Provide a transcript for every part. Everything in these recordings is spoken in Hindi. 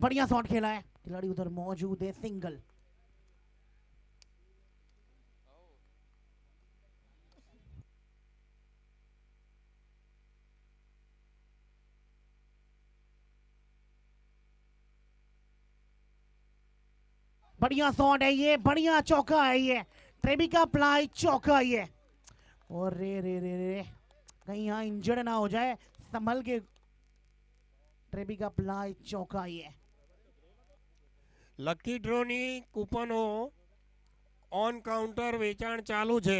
बढ़िया शॉट खेला है, खिलाड़ी उधर मौजूद है, सिंगल। बढ़िया शॉट है ये, बढ़िया चौका है ये, ट्रेबिका प्लाई चौका ये। और रे रे रे रे कहीं यहाँ इंजर्ड ना हो जाए, संभल के। ट्रेबिका प्लाई चौका ये। લકી ડ્રોની કૂપનો ઓન કાઉન્ટર વેચાણ ચાલુ છે.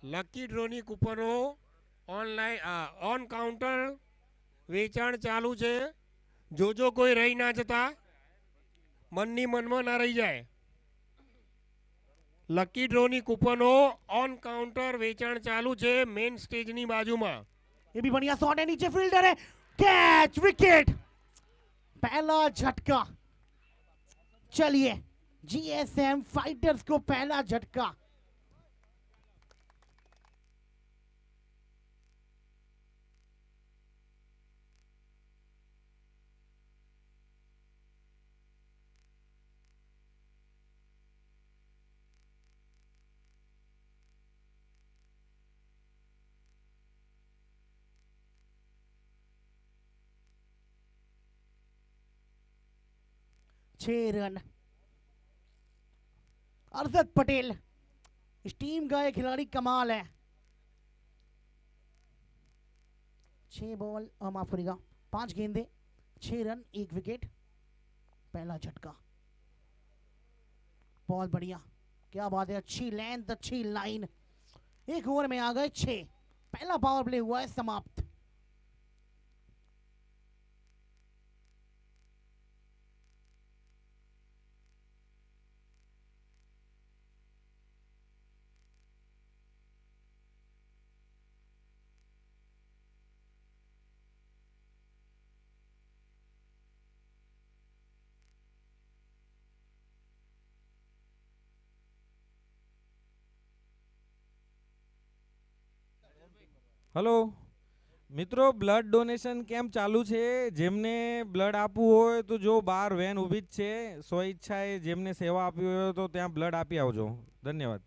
લકી ડ્રોની કૂપનો ઓનલાઈન ઓન કાઉન્ટર વેચાણ ચાલુ છે. જો કોઈ રહી ના જતા, મનની મનમાં ના રહી જાય. લકી ડ્રોની કૂપનો ઓન કાઉન્ટર વેચાણ ચાલુ છે મેઇન સ્ટેજની બાજુમાં. ये भी बढ़िया शॉट है, नीचे फील्डर है, कैच, विकेट, पहला झटका। चलिए, जीएसएम फाइटर्स को पहला झटका। छह रन। अरशद पटेल इस टीम का एक खिलाड़ी कमाल है। 6 बॉल, माफ करिएगा 5 गेंदे, 6 रन, 1 विकेट, पहला झटका। बहुत बढ़िया, क्या बात है, अच्छी लेंथ, अच्छी लाइन। 1 ओवर में आ गए 6। पहला पावर प्ले हुआ है समाप्त। हेलो મિત્રો, બ્લડ ડોનેશન કેમ્પ ચાલુ છે। જેમને બ્લડ આપવું હોય તો જો બહાર વેન ઊભી જ છે, સ્વઈચ્છાએ જેમને સેવા આપવી હોય તો ત્યાં બ્લડ આપી આવજો। ધન્યવાદ।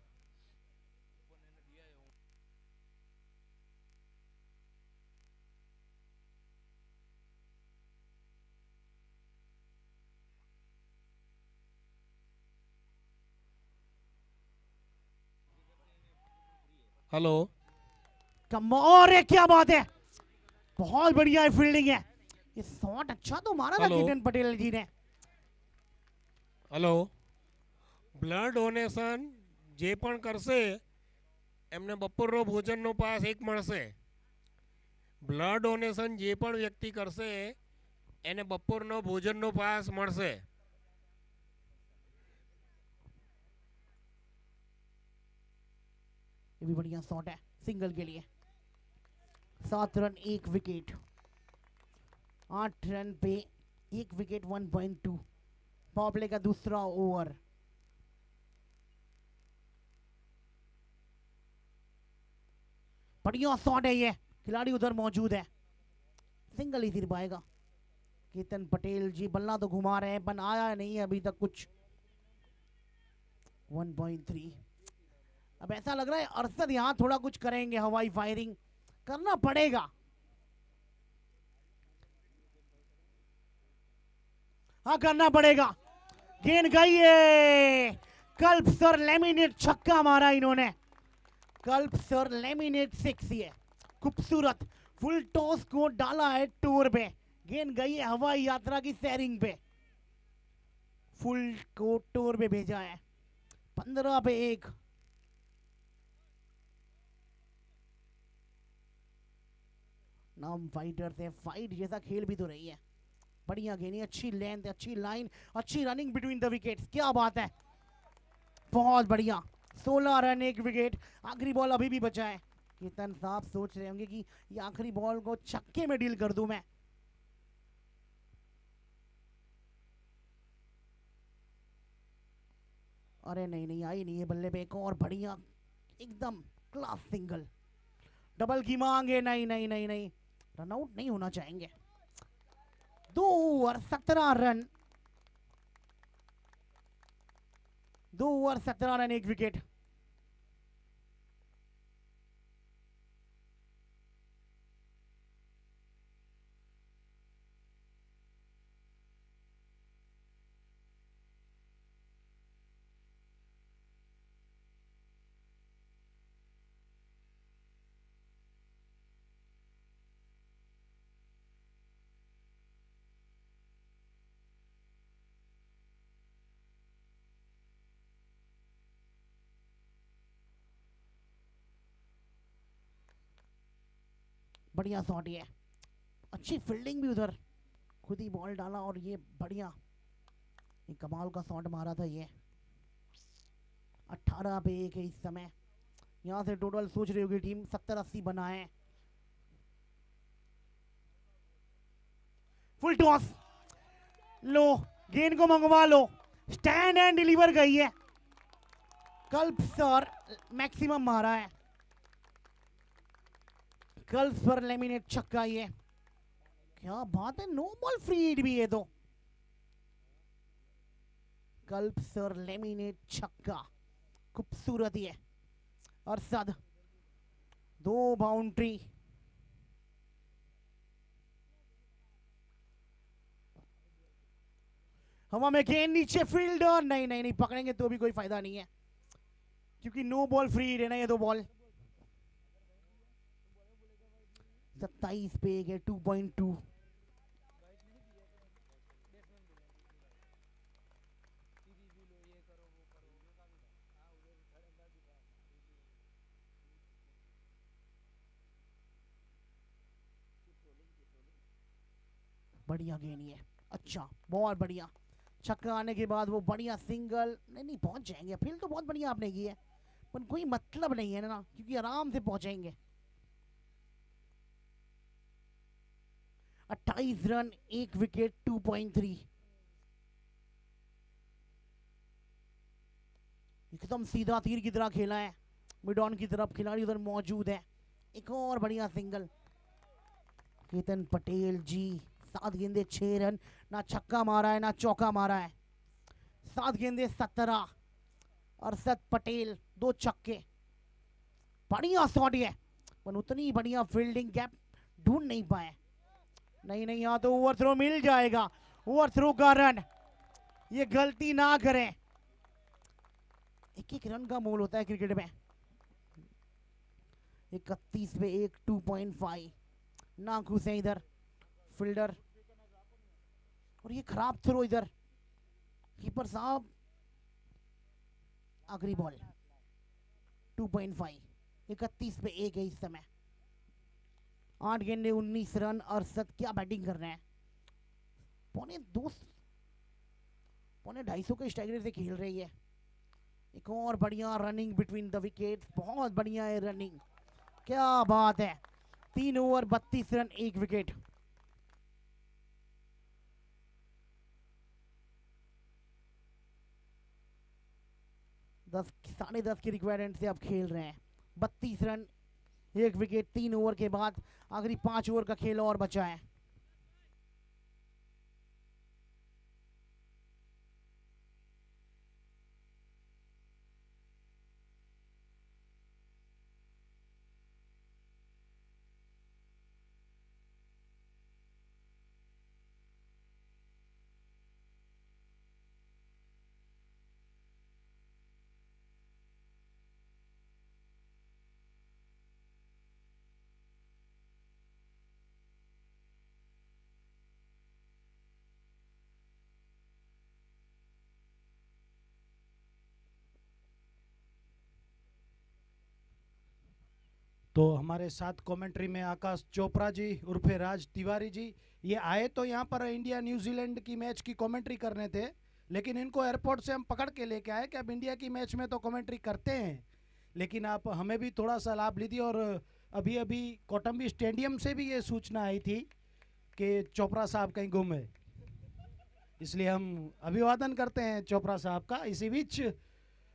હલો, कमोर है, क्या बात है, बहुत बढ़िया फील्डिंग है। ये शॉट अच्छा तो मारा था केतन पटेल जी ने। હલો, બ્લડ ડોનેશન જે પણ કરશે એમને બપોરનો ભોજનનો પાસ 1 મળશે। બ્લડ ડોનેશન જે પણ વ્યક્તિ કરશે એને બપોરનો ભોજનનો પાસ મળશે। ये भी बढ़िया शॉट है, सिंगल के लिए। 7 रन 1 विकेट, 8 रन पे 1 विकेट, 1.2। पावर प्ले का दूसरा ओवर। बढ़िया शॉट है ये, खिलाड़ी उधर मौजूद है, सिंगल ही सिर्फ आएगा। केतन पटेल जी बल्ला तो घुमा रहे हैं, पर आया नहीं है अभी तक कुछ। 1.3। अब ऐसा लग रहा है अरशद यहां थोड़ा कुछ करेंगे, हवाई फायरिंग करना पड़ेगा। हाँ करना पड़ेगा। गेंद गई है, कल्प सर लेमिनेट छक्का मारा इन्होंने। कल्प सर लेमिनेट 6 है, खूबसूरत फुल टॉस को डाला है टूर पे। गेंद गई है हवाई यात्रा की सैरिंग पे, फुल को टूर पे भेजा है। 15 पे 1। नाम फाइटर से फाइट जैसा खेल भी तो रही है। बढ़िया गेंद, अच्छी लेंथ, अच्छी लाइन, अच्छी रनिंग बिटवीन द विकेट्स, क्या बात है, बहुत बढ़िया। 16 रन 1 विकेट। आखिरी बॉल अभी भी बचा है। केतन साहब सोच रहे होंगे कि ये आखिरी बॉल को छक्के में डील कर दूं मैं। अरे नहीं नहीं, आई नहीं है बल्ले पे। एक और बढ़िया एकदम क्लास सिंगल। डबल की मांगे, नहीं नहीं नहीं नहीं, रनआउट नहीं होना चाहेंगे। 2 over 17 run, 2 over 17 run, 1 wicket. बढ़िया शॉट ये, अच्छी फील्डिंग भी उधर, खुद ही बॉल डाला और ये बढ़िया, ये कमाल का शॉट मारा था ये। 18 पे 1 है इस समय। यहाँ से टोटल सोच रही होगी टीम 70-80 बनाए। फुल टॉस, लो गेंद को मंगवा लो, स्टैंड एंड डिलीवर गई है। कल्प सर मैक्सिमम मारा है, कल्प सर लेमिनेट छक्का ये, क्या बात है, नो बॉल फ्री हिट भी है तो। कल्प सर लेमिनेट छक्का, खूबसूरत ही है। अरशद 2 बाउंड्री। हवा में गेंद, नीचे फील्डर, नहीं नहीं नहीं, पकड़ेंगे तो भी कोई फायदा नहीं है क्योंकि नो बॉल फ्री हिट है ना ये 2 बॉल। 27 पे 1 है, 2.2। बढ़िया गेंद ये, अच्छा बहुत बढ़िया। छक्का आने के बाद वो बढ़िया सिंगल, नहीं नहीं पहुंच जाएंगे। फील्ड तो बहुत बढ़िया आपने की है, पर कोई मतलब नहीं है ना, क्योंकि आराम से पहुंचेंगे। 28 रन, 1 विकेट, 2.3। एकदम सीधा तीर की तरह खेला है, मिड ऑन की तरफ खिलाड़ी उधर मौजूद है। एक और बढ़िया सिंगल, केतन पटेल जी 7 गेंदे 6 रन, ना छक्का मारा है ना चौका मारा है। 7 गेंदे 17। अरशद पटेल 2 छक्के, बढ़िया शॉट है, पर उतनी बढ़िया फील्डिंग गैप ढूंढ नहीं पाए। नहीं नहीं, यहाँ तो ओवर थ्रो मिल जाएगा, ओवर थ्रो का रन, ये गलती ना करें। 1-1 रन का मोल होता है क्रिकेट में। 31 पे 1, 2.5। ना घुसे इधर फील्डर, और ये खराब थ्रो इधर, कीपर साहब। आखिरी बॉल 2.5। 31 पे 1 है इस समय। 8 गेंदे 19 रन। अरशद क्या बैटिंग कर रहे हैं, पौने 250 के स्ट्राइक रेट से खेल रही है। एक और बढ़िया रनिंग बिटवीन द विकेट्स, बहुत बढ़िया है रनिंग, क्या बात है। 3 ओवर 32 रन, 1 विकेट। साढ़े 10 की रिक्वायरमेंट से अब खेल रहे हैं। 32 रन, 1 विकेट, 3 ओवर के बाद आखिरी 5 ओवर का खेल और बचा है। तो हमारे साथ कमेंट्री में आकाश चोपड़ा जी उर्फे राज तिवारी जी, ये आए तो यहाँ पर इंडिया न्यूजीलैंड की मैच की कमेंट्री करने थे, लेकिन इनको एयरपोर्ट से हम पकड़ के लेके आए कि अब इंडिया की मैच में तो कमेंट्री करते हैं, लेकिन आप हमें भी थोड़ा सा लाभ लीजिए। और अभी अभी कौटंबी स्टेडियम से भी ये सूचना आई थी कि चोपड़ा साहब कहीं गुम है, इसलिए हम अभिवादन करते हैं चोपड़ा साहब का। इसी बीच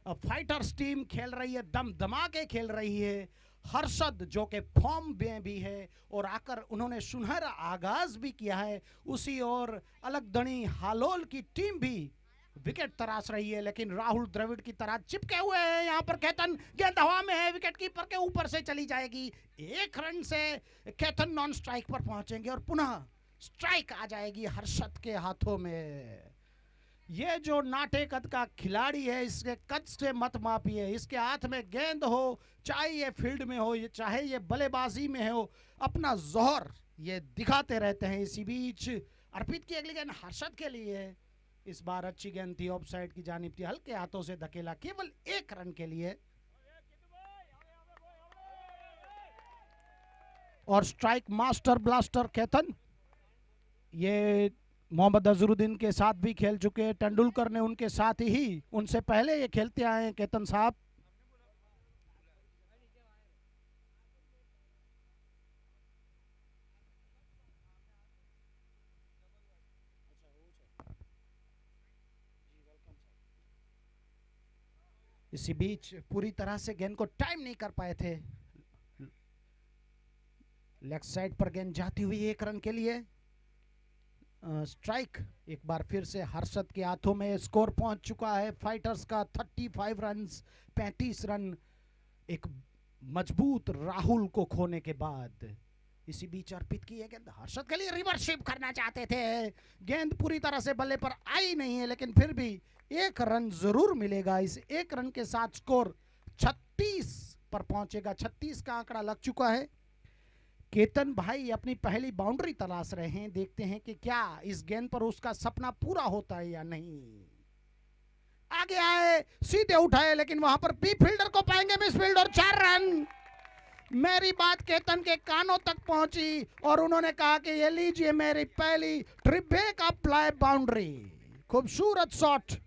फाइटर्स टीम खेल रही है, दम दमा के खेल रही है, हर्षद जो कि फॉर्म में भी है और आकर उन्होंने सुनहरा आगाज भी किया है, उसी और अलग दणी हालोल की टीम भी विकेट तराश रही है, लेकिन राहुल द्रविड़ की तरह चिपके हुए हैं यहाँ पर केतन। गेंद हवा में है, विकेट कीपर के ऊपर से चली जाएगी। 1 रन से केतन नॉन स्ट्राइक पर पहुंचेंगे और पुनः स्ट्राइक आ जाएगी हर्षद के हाथों में। ये जो नाटे कद का खिलाड़ी है, इसके कद से मत मापिए। इसके हाथ में गेंद हो, चाहे ये फील्ड में हो, ये चाहे ये बल्लेबाजी में हो, अपना जोहर ये दिखाते रहते हैं। इसी बीच अर्पित की अगली गेंद हर्षद के लिए। इस बार अच्छी गेंद थी, ऑफ साइड की जानिब थी, हल्के हाथों से धकेला, केवल 1 रन के लिए। और स्ट्राइक मास्टर ब्लास्टर केतन, ये मोहम्मद अजहरुद्दीन के साथ भी खेल चुके हैं, तेंदुलकर ने उनके साथ ही, उनसे पहले ये खेलते आए हैं केतन साहब। इसी बीच पूरी तरह से गेंद को टाइम नहीं कर पाए थे। लेग साइड पर गेंद जाती हुई 1 रन के लिए। स्ट्राइक एक बार फिर से हर्षद के हाथों में। स्कोर पहुंच चुका है फाइटर्स का 35 रन, 35 रन एक मजबूत राहुल को खोने के बाद। इसी बीच अर्पित की है गेंद हर्षद के लिए, रिवर्स करना चाहते थे, गेंद पूरी तरह से बल्ले पर आई नहीं है, लेकिन फिर भी 1 रन जरूर मिलेगा। इस 1 रन के साथ स्कोर 36 पर पहुंचेगा। 36 का आंकड़ा लग चुका है। केतन भाई अपनी पहली बाउंड्री तलाश रहे हैं, देखते हैं कि क्या इस गेंद पर उसका सपना पूरा होता है या नहीं। आगे आए, सीधे उठाए, लेकिन वहां पर बी फील्डर को पाएंगे मिस फील्ड और 4 रन। मेरी बात केतन के कानों तक पहुंची और उन्होंने कहा कि ये लीजिए मेरी पहली ट्रिप बैक अप्लाई बाउंड्री। खूबसूरत शॉट,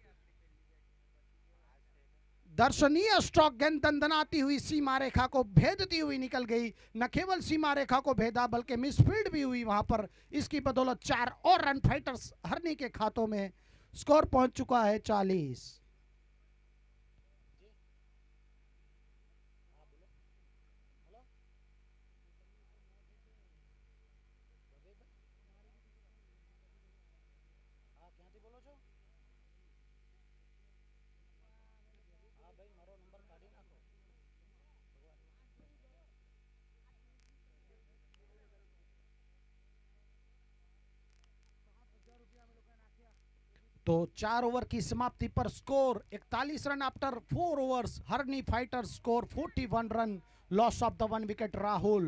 दर्शनीय स्ट्रोक, गेंद दंदनाती हुई सीमा रेखा को भेदती हुई निकल गई। न केवल सीमा रेखा को भेदा बल्कि मिसफील्ड भी हुई वहां पर। इसकी बदौलत 4 और रन फाइटर्स हरनी के खातों में। स्कोर पहुंच चुका है 40। तो 4 ओवर की समाप्ति पर स्कोर 41 रन आफ्टर 4 ओवर्स। हरनी fighters score 41 run, loss of the 1 wicket Rahul.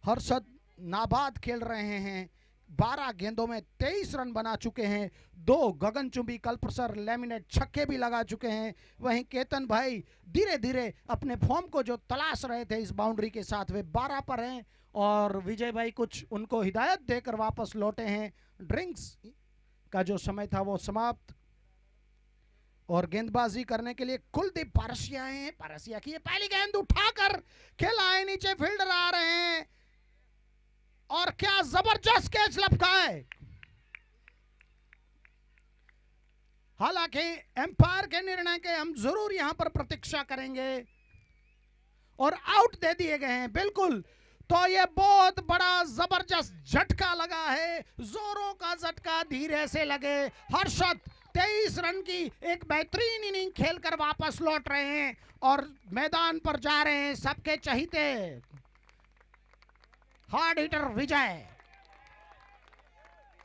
Harshad नाबाद खेल रहे हैं, 12 गेंदों में 23 रन बना चुके हैं। 2 गगनचुंबी कल्पसर लैमिनेट छक्के भी लगा चुके हैं। वहीं केतन भाई धीरे धीरे अपने फॉर्म को जो तलाश रहे थे इस बाउंड्री के साथ, वे 12 पर हैं और विजय भाई कुछ उनको हिदायत देकर वापस लौटे हैं। ड्रिंक्स का जो समय था वो समाप्त और गेंदबाजी करने के लिए कुलदीप पारसिया हैं। पारसिया की पहली गेंद उठाकर खेला है, नीचे फील्डर आ रहे हैं और क्या जबरदस्त कैच लपका है। हालांकि एम्पायर के निर्णय के हम जरूर यहां पर प्रतीक्षा करेंगे और आउट दे दिए गए हैं बिल्कुल। तो ये बहुत बड़ा जबरदस्त झटका लगा है, जोरों का झटका धीरे से लगे। हर्षद 23 रन की एक बेहतरीन इनिंग खेलकर वापस लौट रहे हैं और मैदान पर जा रहे हैं सबके चहीते hard hitter Vijay.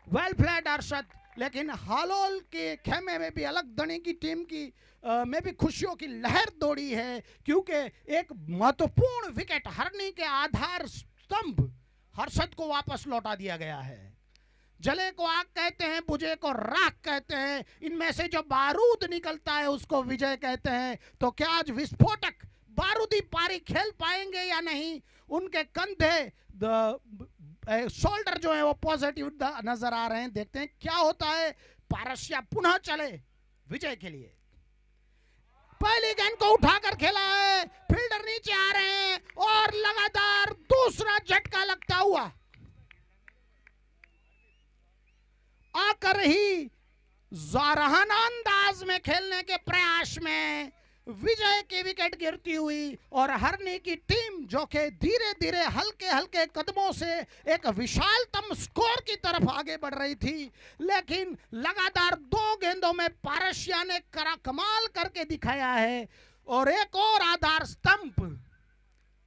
Well played Harshad. लेकिन हालोल के खेमे में भी अलग दनी की टीम की में भी खुशियों की लहर दौड़ी है, क्योंकि एक महत्वपूर्ण विकेट हरनी के आधार स्तंभ हर्षद को वापस लौटा दिया गया है। जले को आग कहते हैं, बुझे को राख कहते हैं, इनमें से जो बारूद निकलता है उसको विजय कहते हैं। तो क्या आज विस्फोटक बारूदी पारी खेल पाएंगे या नहीं? उनके कंधे शोल्डर जो है वो पॉजिटिव नजर आ रहे हैं। देखते हैं क्या होता है। पारसिया पुनः चले विजय के लिए। पहली गेंद को उठाकर खेला है, फील्डर नीचे आ रहे हैं और लगातार दूसरा झटका लगता हुआ आकर ही जारहाना अंदाज में खेलने के प्रयास में विजय की विकेट गिरती हुई और हरनी की टीम जो कि धीरे धीरे हल्के हल्के कदमों से एक विशालतम स्कोर की तरफ आगे बढ़ रही थी, लेकिन लगातार 2 गेंदों में पारसिया ने कमाल करके दिखाया है। और एक और आधार स्तंभ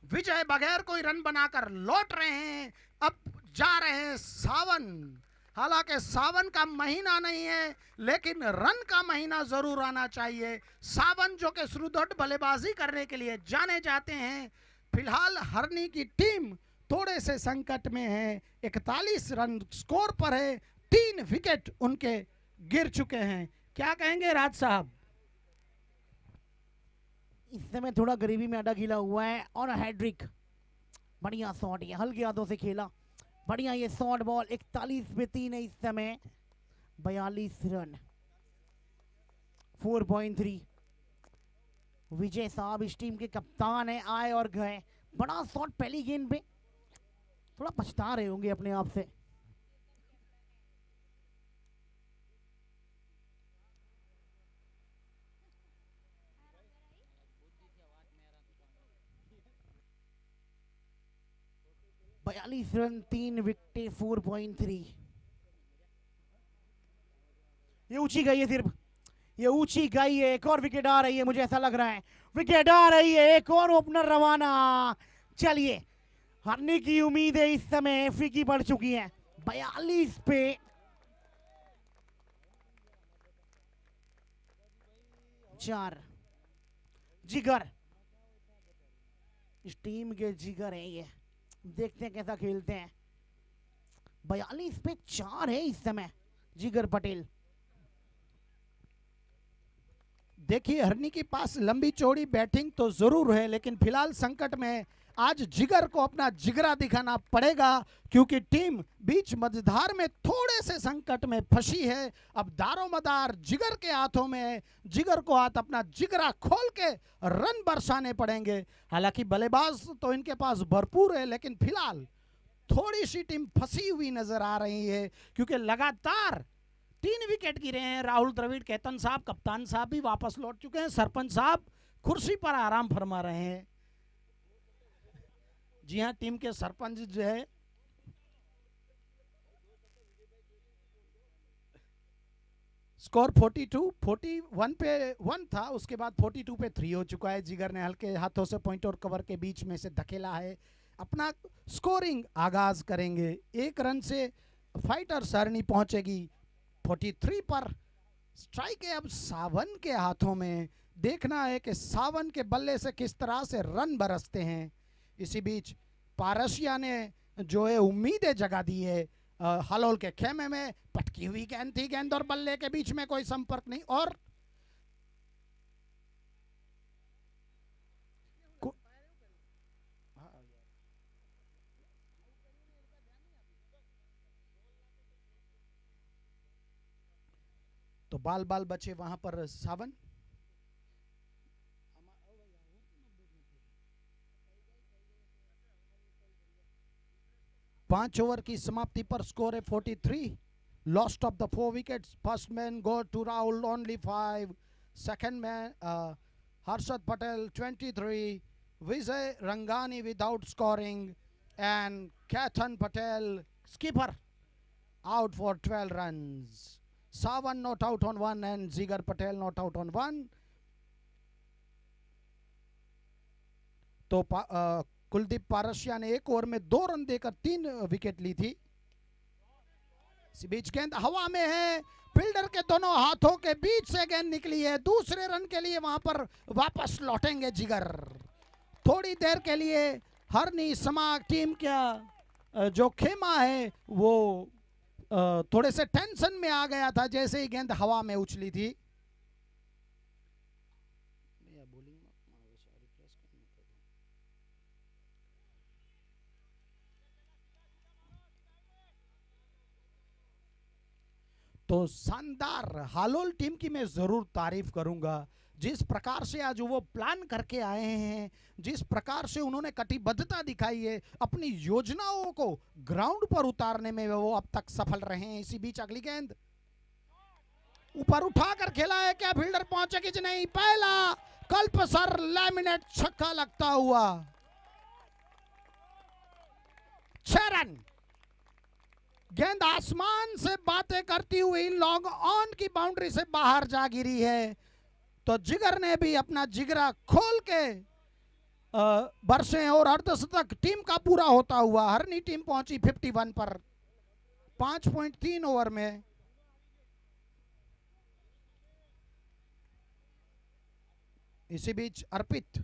विजय बगैर कोई रन बनाकर लौट रहे हैं। अब जा रहे हैं सावन। हालांकि सावन का महीना नहीं है, लेकिन रन का महीना जरूर आना चाहिए। सावन जो कि सुदृढ़ बल्लेबाजी करने के लिए जाने जाते हैं। फिलहाल हरनी की टीम थोड़े से संकट में है, 41 रन स्कोर पर है, 3 विकेट उनके गिर चुके हैं। क्या कहेंगे राज साहब? इस समय थोड़ा गरीबी में आटा गीला हुआ है और हैड्रिक बढ़िया शॉट, ये हल्के हाथों से खेला, बढ़िया ये शॉट बॉल। 41 पे 3 है इस समय, 42 रन, 4.3। विजय साहब इस टीम के कप्तान है, आए और गए। बड़ा शॉट पहली गेंद पे, थोड़ा पछता रहे होंगे अपने आप से। बयालीस रन, 3 विकेटें, 4.3। ये ऊंची गई है, सिर्फ ये ऊंची गई है। एक और विकेट आ रही है, मुझे ऐसा लग रहा है विकेट आ रही है। एक और ओपनर रवाना। चलिए, हरनी की उम्मीदें इस समय फीकी पड़ चुकी हैं। 42 पे 4। जिगर, इस टीम के जिगर है ये, देखते हैं कैसा खेलते हैं। 42 पे 4 है इस समय जिगर पटेल। देखिए, हरनी के पास लंबी चौड़ी बैटिंग तो जरूर है, लेकिन फिलहाल संकट में आज जिगर को अपना जिगरा दिखाना पड़ेगा, क्योंकि टीम बीच मझधार में थोड़े से संकट में फंसी है। अब दारोमदार जिगर के हाथों में है। जिगर को हाथ अपना जिगरा खोल के रन बरसाने पड़ेंगे। हालांकि बल्लेबाज तो इनके पास भरपूर है, लेकिन फिलहाल थोड़ी सी टीम फंसी हुई नजर आ रही है, क्योंकि लगातार 3 विकेट गिरे हैं। राहुल द्रविड़, केतन साहब, कप्तान साहब भी वापस लौट चुके हैं। सरपंच साहब कुर्सी पर आराम फरमा रहे हैं। जी हाँ, टीम के सरपंच जो है स्कोर 41 पे 1 था, उसके बाद 42 पे 3 हो चुका है। जिगर ने हल्के हाथों से पॉइंट और कवर के बीच में से धकेला है। अपना स्कोरिंग आगाज करेंगे। 1 रन से फाइटर सरनी पहुंचेगी 43 पर। स्ट्राइक है अब सावन के हाथों में। देखना है कि सावन के बल्ले से किस तरह से रन बरसते हैं। इसी बीच पारसिया ने जो है उम्मीदें जगा दी है। हलोल के खेमे में पटकी हुई गेंद थी, गेंद और बल्ले के बीच में कोई संपर्क नहीं। और तो बाल बाल बचे वहां पर सावन। 5 ओवर की समाप्ति पर स्कोर है 43। Lost of the 4 wickets. First man go to Rahul, only 5। Second man Harshad Patel 23। Vijay Rangani without scoring and Ketan Patel skipper out for 12 runs. Sawan not out on 1 and Jigar Patel not out on 1. तो कुलदीप पारसिया ने 1 ओवर में 2 रन देकर 3 विकेट ली थी। इस बीच गेंद हवा में है, फील्डर के दोनों हाथों के बीच से गेंद निकली है। दूसरे रन के लिए वहां पर वापस लौटेंगे जिगर। थोड़ी देर के लिए हरनी समाग टीम का जो खेमा है वो थोड़े से टेंशन में आ गया था जैसे ही गेंद हवा में उछली थी। तो शानदार हालोल टीम की मैं जरूर तारीफ करूंगा। जिस प्रकार से आज वो प्लान करके आए हैं, जिस प्रकार से उन्होंने कटिबद्धता दिखाई है, अपनी योजनाओं को ग्राउंड पर उतारने में वो अब तक सफल रहे हैं। इसी बीच अगली गेंद ऊपर उठाकर खेला है, क्या फील्डर पहुंचेगी कि नहीं। पहला कल्पसर लैमिनेट छक्का लगता हुआ। 6 रन। गेंद आसमान से बातें करती हुई लॉन्ग ऑन की बाउंड्री से बाहर जा गिरी है, तो जिगर ने भी अपना जिगरा खोल के बरसे और अर्धशतक टीम का पूरा होता हुआ हरनी टीम पहुंची 51 पर 5.3 ओवर में। इसी बीच अर्पित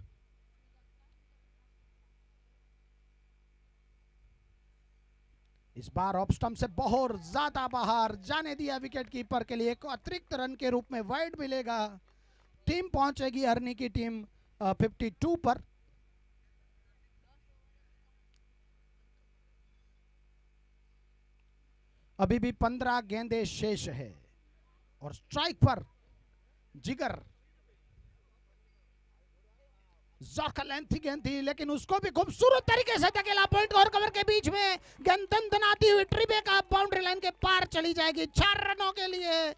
इस बार ऑफ स्टंप से बहुत ज्यादा बाहर जाने दिया विकेट कीपर के लिए। एक अतिरिक्त रन के रूप में वाइड मिलेगा। टीम पहुंचेगी हरनी की टीम 52 पर। अभी भी 15 गेंदें शेष है और स्ट्राइक पर जिगर। जॉर्का लेंथी गेंद थी, लेकिन उसको भी खूबसूरत तरीके से धकेला पॉइंट और कवर के बीच में। गेंद दनदनाती हुई ट्रिबेका बाउंड्री लाइन के पार चली जाएगी 4 रनों के लिए।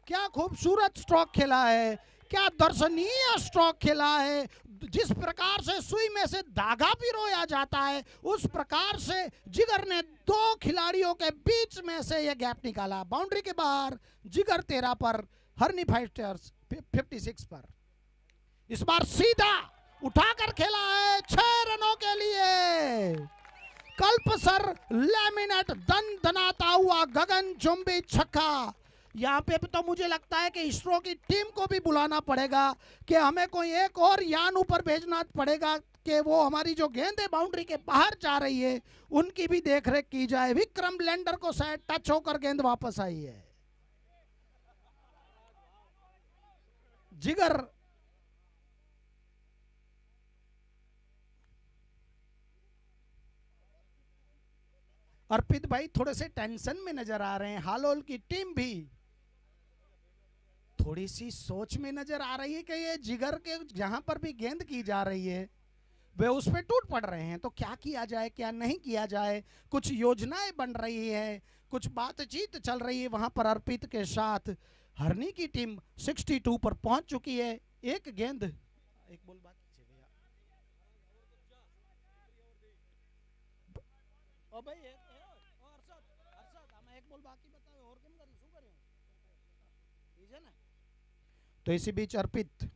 क्या खूबसूरत स्ट्रोक खेला है, क्या दर्शनीय स्ट्रोक खेला है। जिस प्रकार से सुई में से धागा पिरोया जाता है, उस प्रकार से जिगर ने 2 खिलाड़ियों के बीच में से यह गैप निकाला। बाउंड्री के बाहर जिगर 13 पर, हरनी फाइटर्स 56 पर। इस बार सीधा उठाकर खेला है 6 रनों के लिए। कल्पसर लैमिनेट दनदनाता हुआ गगनचुंबी छक्का। यहाँ पे तो मुझे लगता है कि इसरो की टीम को भी बुलाना पड़ेगा कि हमें कोई एक और यान ऊपर भेजना पड़ेगा कि वो हमारी जो गेंदें बाउंड्री के बाहर जा रही है उनकी भी देखरेख की जाए। विक्रम लैंडर को शायद टच होकर गेंद वापस आई है। जिगर अर्पित भाई थोड़े से टेंशन में नजर आ रहे हैं। हालोल की टीम भी थोड़ी सी सोच में नजर आ रही है कि ये जिगर के जहां पर भी गेंद की जा रही है वे उस पे टूट पड़ रहे हैं, तो क्या किया जाए क्या नहीं किया जाए। कुछ योजनाएं बन रही है, कुछ बातचीत चल रही है वहां पर अर्पित के साथ। हरनी की टीम 62 पर पहुंच चुकी है। एक गेंद, एक बॉल बाकी है भैया। ओ भाई एक बॉल बाकी बताओ और केम करी शू करे ठीक है ना। तो इसी बीच अर्पित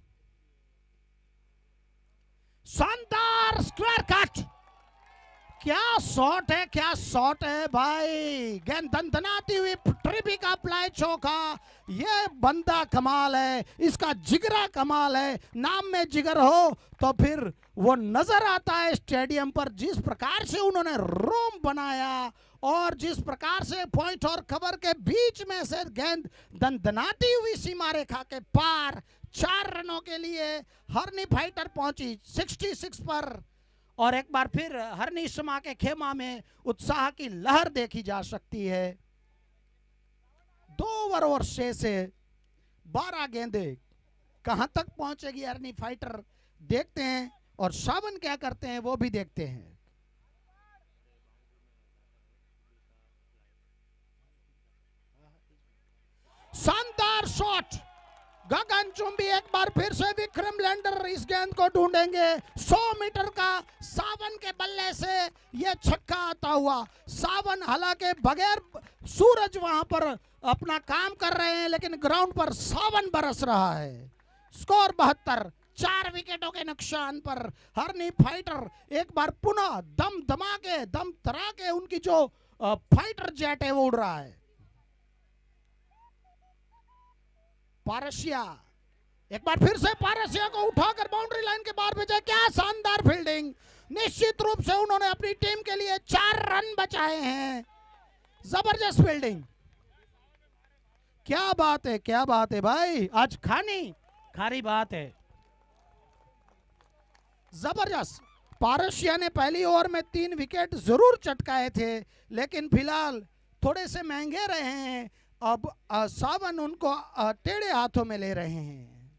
शानदार स्क्वायर कट। क्या शॉट है, क्या शॉट है भाई। गेंद दनदनाती हुई ट्रिबी का प्लाई चौका। ये बंदा कमाल है, इसका जिगरा कमाल है। नाम में जिगर हो तो फिर वो नजर आता है स्टेडियम पर। जिस प्रकार से उन्होंने रोम बनाया और जिस प्रकार से पॉइंट और कवर के बीच में से गेंद दनदनाती हुई सीमा रेखा के पार 4 रनों के लिए हरनी फाइटर पहुंची 66 पर। और एक बार फिर हरनी समा के खेमा में उत्साह की लहर देखी जा सकती है। 2 ओवर और 6 से 12 गेंदे कहां तक पहुंचेगी हरनी फाइटर, देखते हैं। और सावन क्या करते हैं वो भी देखते हैं। शानदार शॉट, गगनचुंबी। एक बार फिर से विक्रम लैंडर इस गेंद को ढूंढेंगे। 100 मीटर का सावन के बल्ले से यह छक्का आता हुआ। सावन हालांकि बगैर सूरज वहां पर अपना काम कर रहे हैं, लेकिन ग्राउंड पर सावन बरस रहा है। स्कोर 72, 4 विकेटों के नुकसान पर हरनी फाइटर एक बार पुनः दम दमा के, दम तरा के उनकी जो फाइटर जेट है वो उड़ रहा है। पारसिया, एक बार फिर से पारसिया को उठाकर बाउंड्री लाइन के बाहर भेजा। क्या शानदार फील्डिंग। निश्चित रूप से उन्होंने अपनी टीम के लिए 4 रन बचाए हैं। जबरदस्त फील्डिंग। क्या बात है, क्या बात है भाई। आज खारी बात है। जबरदस्त। पारसिया ने पहली ओवर में 3 विकेट जरूर चटकाए थे, लेकिन फिलहाल थोड़े से महंगे रहे हैं। अब सावन उनको टेढ़े हाथों में ले रहे हैं।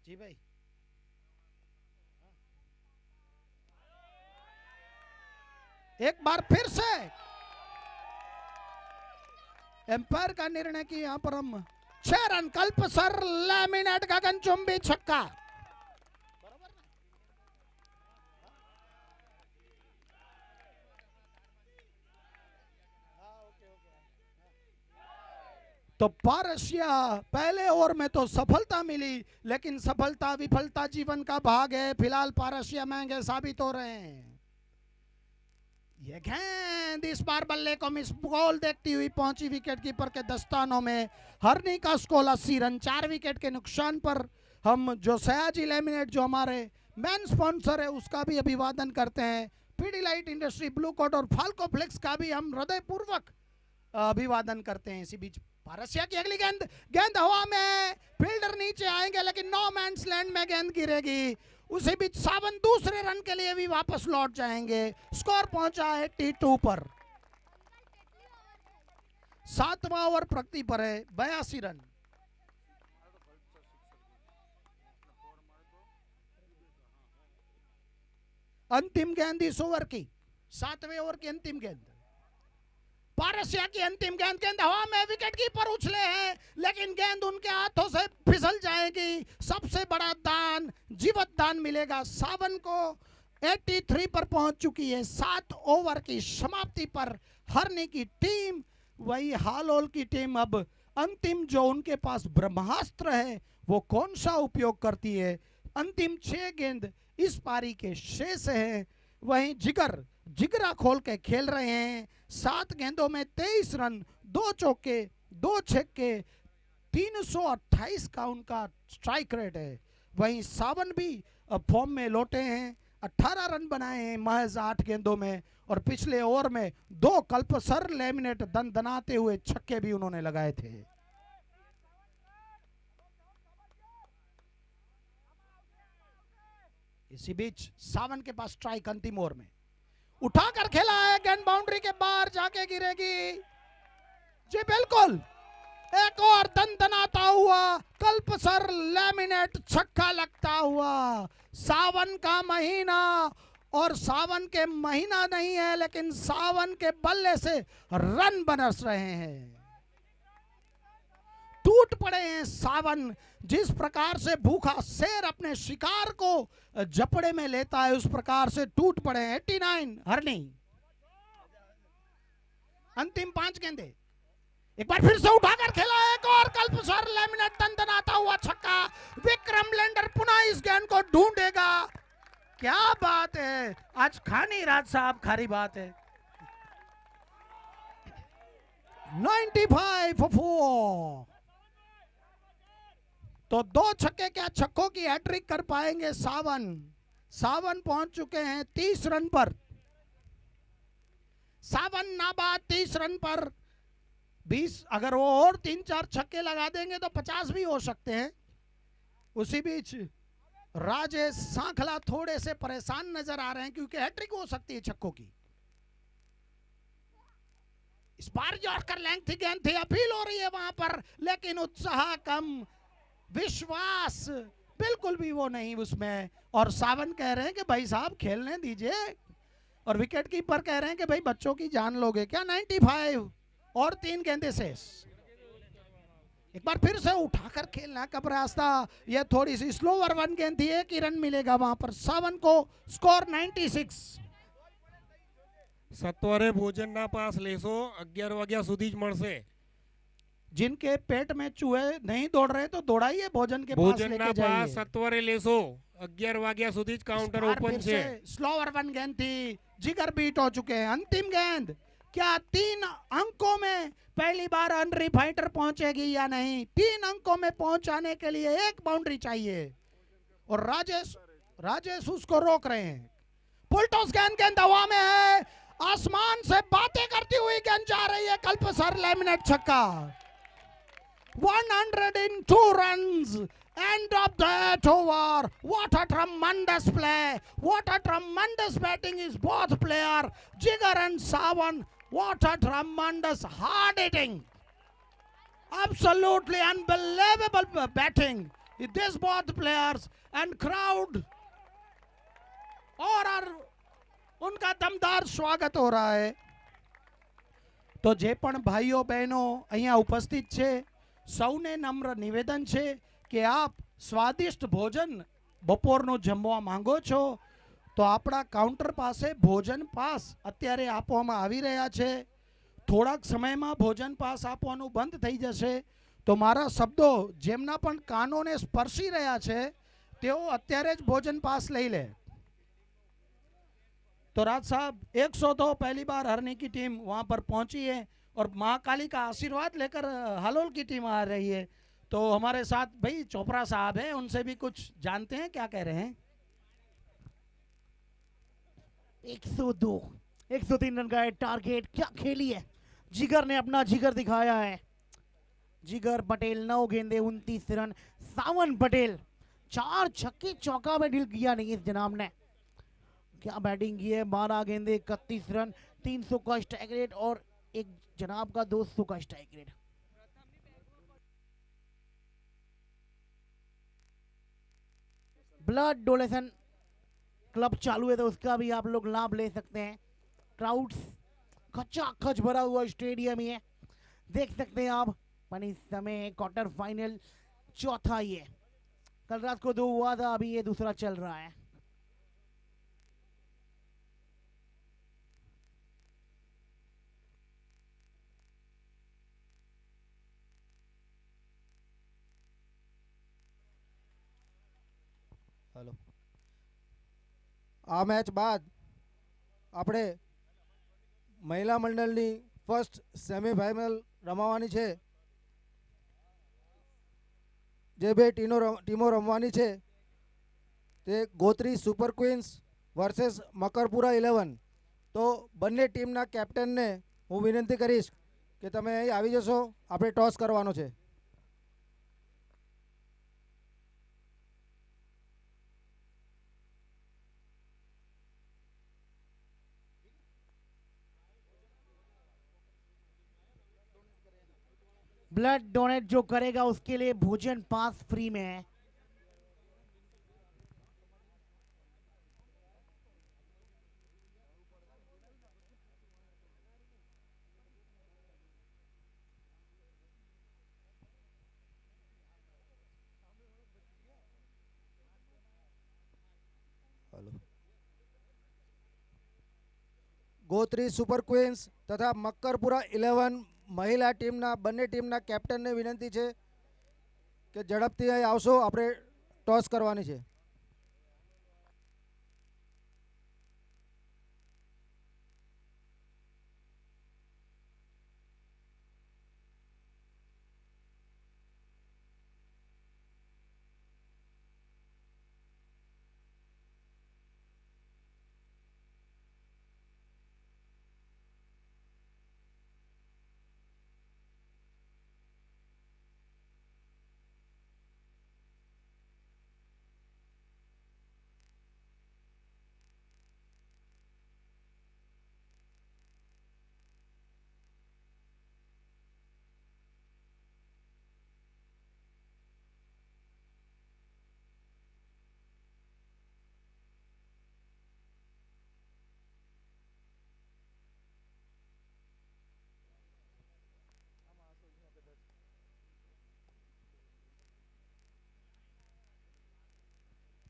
जी भाई, एक बार फिर से एम्पायर का निर्णय कि यहां पर हम 6 रन कल्पसर लैमिनेट गगनचुंबी छक्का। तो पारसिया पहले ओवर में तो सफलता मिली, लेकिन सफलता विफलता जीवन का भाग है। फिलहाल पारसिया महंगे साबित हो रहे हैं। ये गेंद इस बार बल्ले को मिस बॉल देखती हुई पहुंची विकेट कीपर के दस्तानों में। हरनी का स्कोर 80 रन 4 विकेट के नुकसान पर। हम जो सयाजी लैमिनेट जो हमारे मेन स्पॉन्सर है उसका भी अभिवादन करते हैं। पीडीलाइट इंडस्ट्री, ब्लू कोट और फाल्को फ्लेक्स का भी हम हृदयपूर्वक अभिवादन करते हैं। इसी बीच पारसिया की अगली गेंद, गेंद हवा में, फील्डर नीचे आएंगे लेकिन नो मैंस लैंड में गेंद गिरेगी। उसी बीच सावन दूसरे रन के लिए भी वापस लौट जाएंगे। स्कोर पहुंचा है 82 पर। 7वां ओवर प्रगति पर है, 82 रन। अंतिम गेंद इस ओवर की, 7वें ओवर की अंतिम गेंद। पारसिया की अंतिम गेंद, गेंद हवा में, विकेट कीपर उछले हैं लेकिन गेंद उनके हाथों से फिसल जाएगी। सबसे बड़ा दान, जीवत दान मिलेगा। सावन को 83 पर पहुंच चुकी है। 7 ओवर की समाप्ति पर हरनी की टीम, वही हालोल की टीम अब अंतिम जो उनके पास ब्रह्मास्त्र है वो कौन सा उपयोग करती है। अंतिम 6 गेंद इस पारी के शेष है। वहीं जिगरा खोल के खेल रहे हैं। 7 गेंदों में 23 रन, 2 चौके, 2 छक्के, 328 का उनका स्ट्राइक रेट है। वहीं सावन भी फॉर्म में लौटे हैं। 18 रन बनाए हैं महज 8 गेंदों में। और पिछले ओवर में 2 कल्पसर लैमिनेट दनाते हुए छक्के भी उन्होंने लगाए थे। इसी बीच सावन के पास स्ट्राइक अंतिम ओवर में उठाकर खेला है, गेंद बाउंड्री के बाहर जाके गिरेगी। जी बिल्कुल, एक और दनाता हुआ कल्पसर लैमिनेट छक्का लगता हुआ। सावन का महीना, और सावन के महीना नहीं है लेकिन सावन के बल्ले से रन बरस रहे हैं। टूट पड़े हैं सावन। जिस प्रकार से भूखा शेर अपने शिकार को जपड़े में लेता है उस प्रकार से टूट पड़े हैं। 89 हरनी। अंतिम 5 गेंदे, एक बार फिर से उठाकर खेला, एक और कल्पसर लैमिनेट दनाता हुआ छक्का। विक्रम लैंडर पुनः इस गेंद को ढूंढेगा। क्या बात है, आज खानी राज साहब खारी बात है। 95 for 4। तो 2 छक्के क्या छक्कों की हैट्रिक कर पाएंगे सावन। सावन पहुंच चुके हैं 30 रन पर। सावन नाबाद 30 रन पर 20, अगर वो और 3-4 छक्के लगा देंगे तो 50 भी हो सकते हैं। उसी बीच राजेश सांखला थोड़े से परेशान नजर आ रहे हैं क्योंकि हैट्रिक हो सकती है छक्कों की। इस बार यॉर्कर लेंथ गेंद थी, अपील हो रही है वहां पर, लेकिन उत्साह कम, विश्वास बिल्कुल भी वो नहीं उसमें। और सावन कह रहे हैं कि भाई साहब खेलने दीजिए, और विकेट कीपर कह रहे हैं कि भाई बच्चों की जान लोगे क्या। 95 और 3 गेंदे शेष। एक बार फिर से उठाकर खेलना कब रास्ता। यह थोड़ी सी स्लोवर 1 गेंद थी, 1 ही रन मिलेगा वहां पर सावन को। स्कोर 96। સત્વરે ભોજનના પાસ લેશો 11 વાગ્યા સુધી જ મળશે। जिनके पेट में चूहे नहीं दौड़ रहे तो दौड़ाइए, भोजन के पास ભોજનના लेके પાસ जाइए। સત્વરે લેશો 11 વાગ્યા સુધી જ કાઉન્ટર ઓપન છે। स्लोवर 1 गेंद थी, जिगर बीट हो चुके हैं। अंतिम गेंद, क्या 3 अंकों में पहली बार अनरी फाइटर पहुंचेगी या नहीं। 3 अंकों में पहुंचाने के लिए 1 बाउंड्री चाहिए और राजेश उसको रोक रहे हैं। पुलटोस गेंद, गेंद हवा में है, आसमान से बातें करती हुई गेंद जा रही है। कल्पसर लैमिनेट छक्का। 102 runs. End of that over. What a tremendous play. What a tremendous batting is both player, Jigar and Sawan. What a tremendous hard hitting. Absolutely unbelievable batting. This both players and crowd. और उनका दमदार स्वागत हो रहा है। तो जे पण भाईओ बहनों અહીંયા ઉપસ્થિત છે સૌને નમ્ર નિવેદન છે કે આપ સ્વાદિષ્ટ ભોજન બપોરનું જમવા માંગો છો તો આપણા કાઉન્ટર પાસે ભોજન પાસ અત્યારે આપવામાં આવી રહ્યા છે. થોડાક સમયમાં ભોજન પાસ આપવાનું બંધ થઈ જશે તો મારા શબ્દો જેમના પણ કાનોને સ્પર્શી રહ્યા છે તેઓ અત્યારે જ ભોજન પાસ લઈ લે. तो राज साहब 102 पहली बार हरनी की टीम वहां पर पहुंची है और महाकाली का आशीर्वाद लेकर हालोल की टीम आ रही है. तो हमारे साथ भाई चोपड़ा साहब हैं, उनसे भी कुछ जानते हैं क्या कह रहे हैं. 102 103 रन का है टारगेट. क्या खेली है जिगर ने, अपना जिगर दिखाया है. जिगर पटेल 9 गेंदे 29 रन. सावन पटेल 4 छक्के चौका में ढील किया नहीं इस जनाब ने. क्या बैटिंग की है. 12 गेंदे 31 रन. 300 का स्ट्राइक रेट और एक जनाब का 200 का strike rate. Blood donation club चालू है तो उसका भी आप लोग लाभ ले सकते हैं. क्राउड्स खचाखच भरा हुआ स्टेडियम ही है, देख सकते हैं आप. पर इस समय क्वार्टर फाइनल चौथा ही है. कल रात को 2 हुआ था, अभी ये दूसरा चल रहा है. हेलो आ मैच बाद આપણે મહિલા મંડળની ફર્સ્ટ સેમીફાઇનલ રમાવાની છે. જે બે ટીમો રમવાની છે તે Gotri super Queens versus Makarpura 11. તો બંને ટીમના કેપ્ટનને હું વિનંતી કરીશ કે તમે અહીં આવી જશો, આપણે ટોસ કરવાનો છે. ब्लड डोनेट जो करेगा उसके लिए भोजन पास फ्री में है. ગોત્રી સુપર ક્વીન્સ તથા મકરપુરા 11 મહિલા ટીમના બંને ટીમના કેપ્ટનને વિનંતી છે કે ઝડપથી અહીં આવશો, આપણે ટોસ કરવાની છે.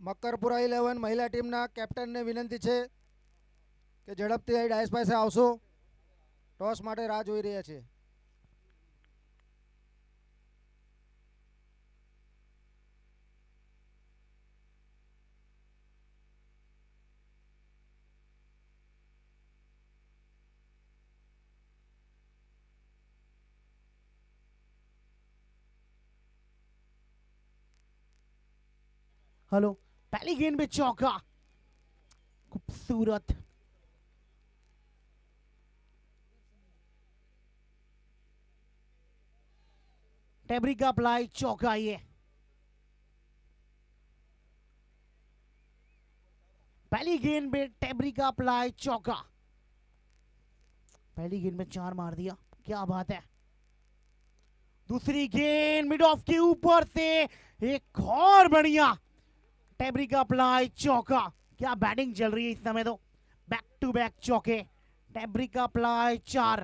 મકરપુરા 11 મહિલા ટીમના કેપ્ટનને વિનંતી છે કે ઝડપથી અહીં ડાયસ પાસે આવશો, ટોસ માટે રાહ જોઈ રહ્યા છે. हेलो, पहली गेंद में चौका, खूबसूरत. टेबरी का अप्लाई, चौका. ये पहली गेंद में टेबरी का अप्लाई, चौका. पहली गेंद में 4 मार दिया, क्या बात है. दूसरी गेंद मिड ऑफ के ऊपर से एक और बढ़िया टेबरी का अप्लाई, चौका. क्या बैटिंग चल रही है इस समय. तो बैक टू बैक चौके. टेबरी का अप्लाई 4.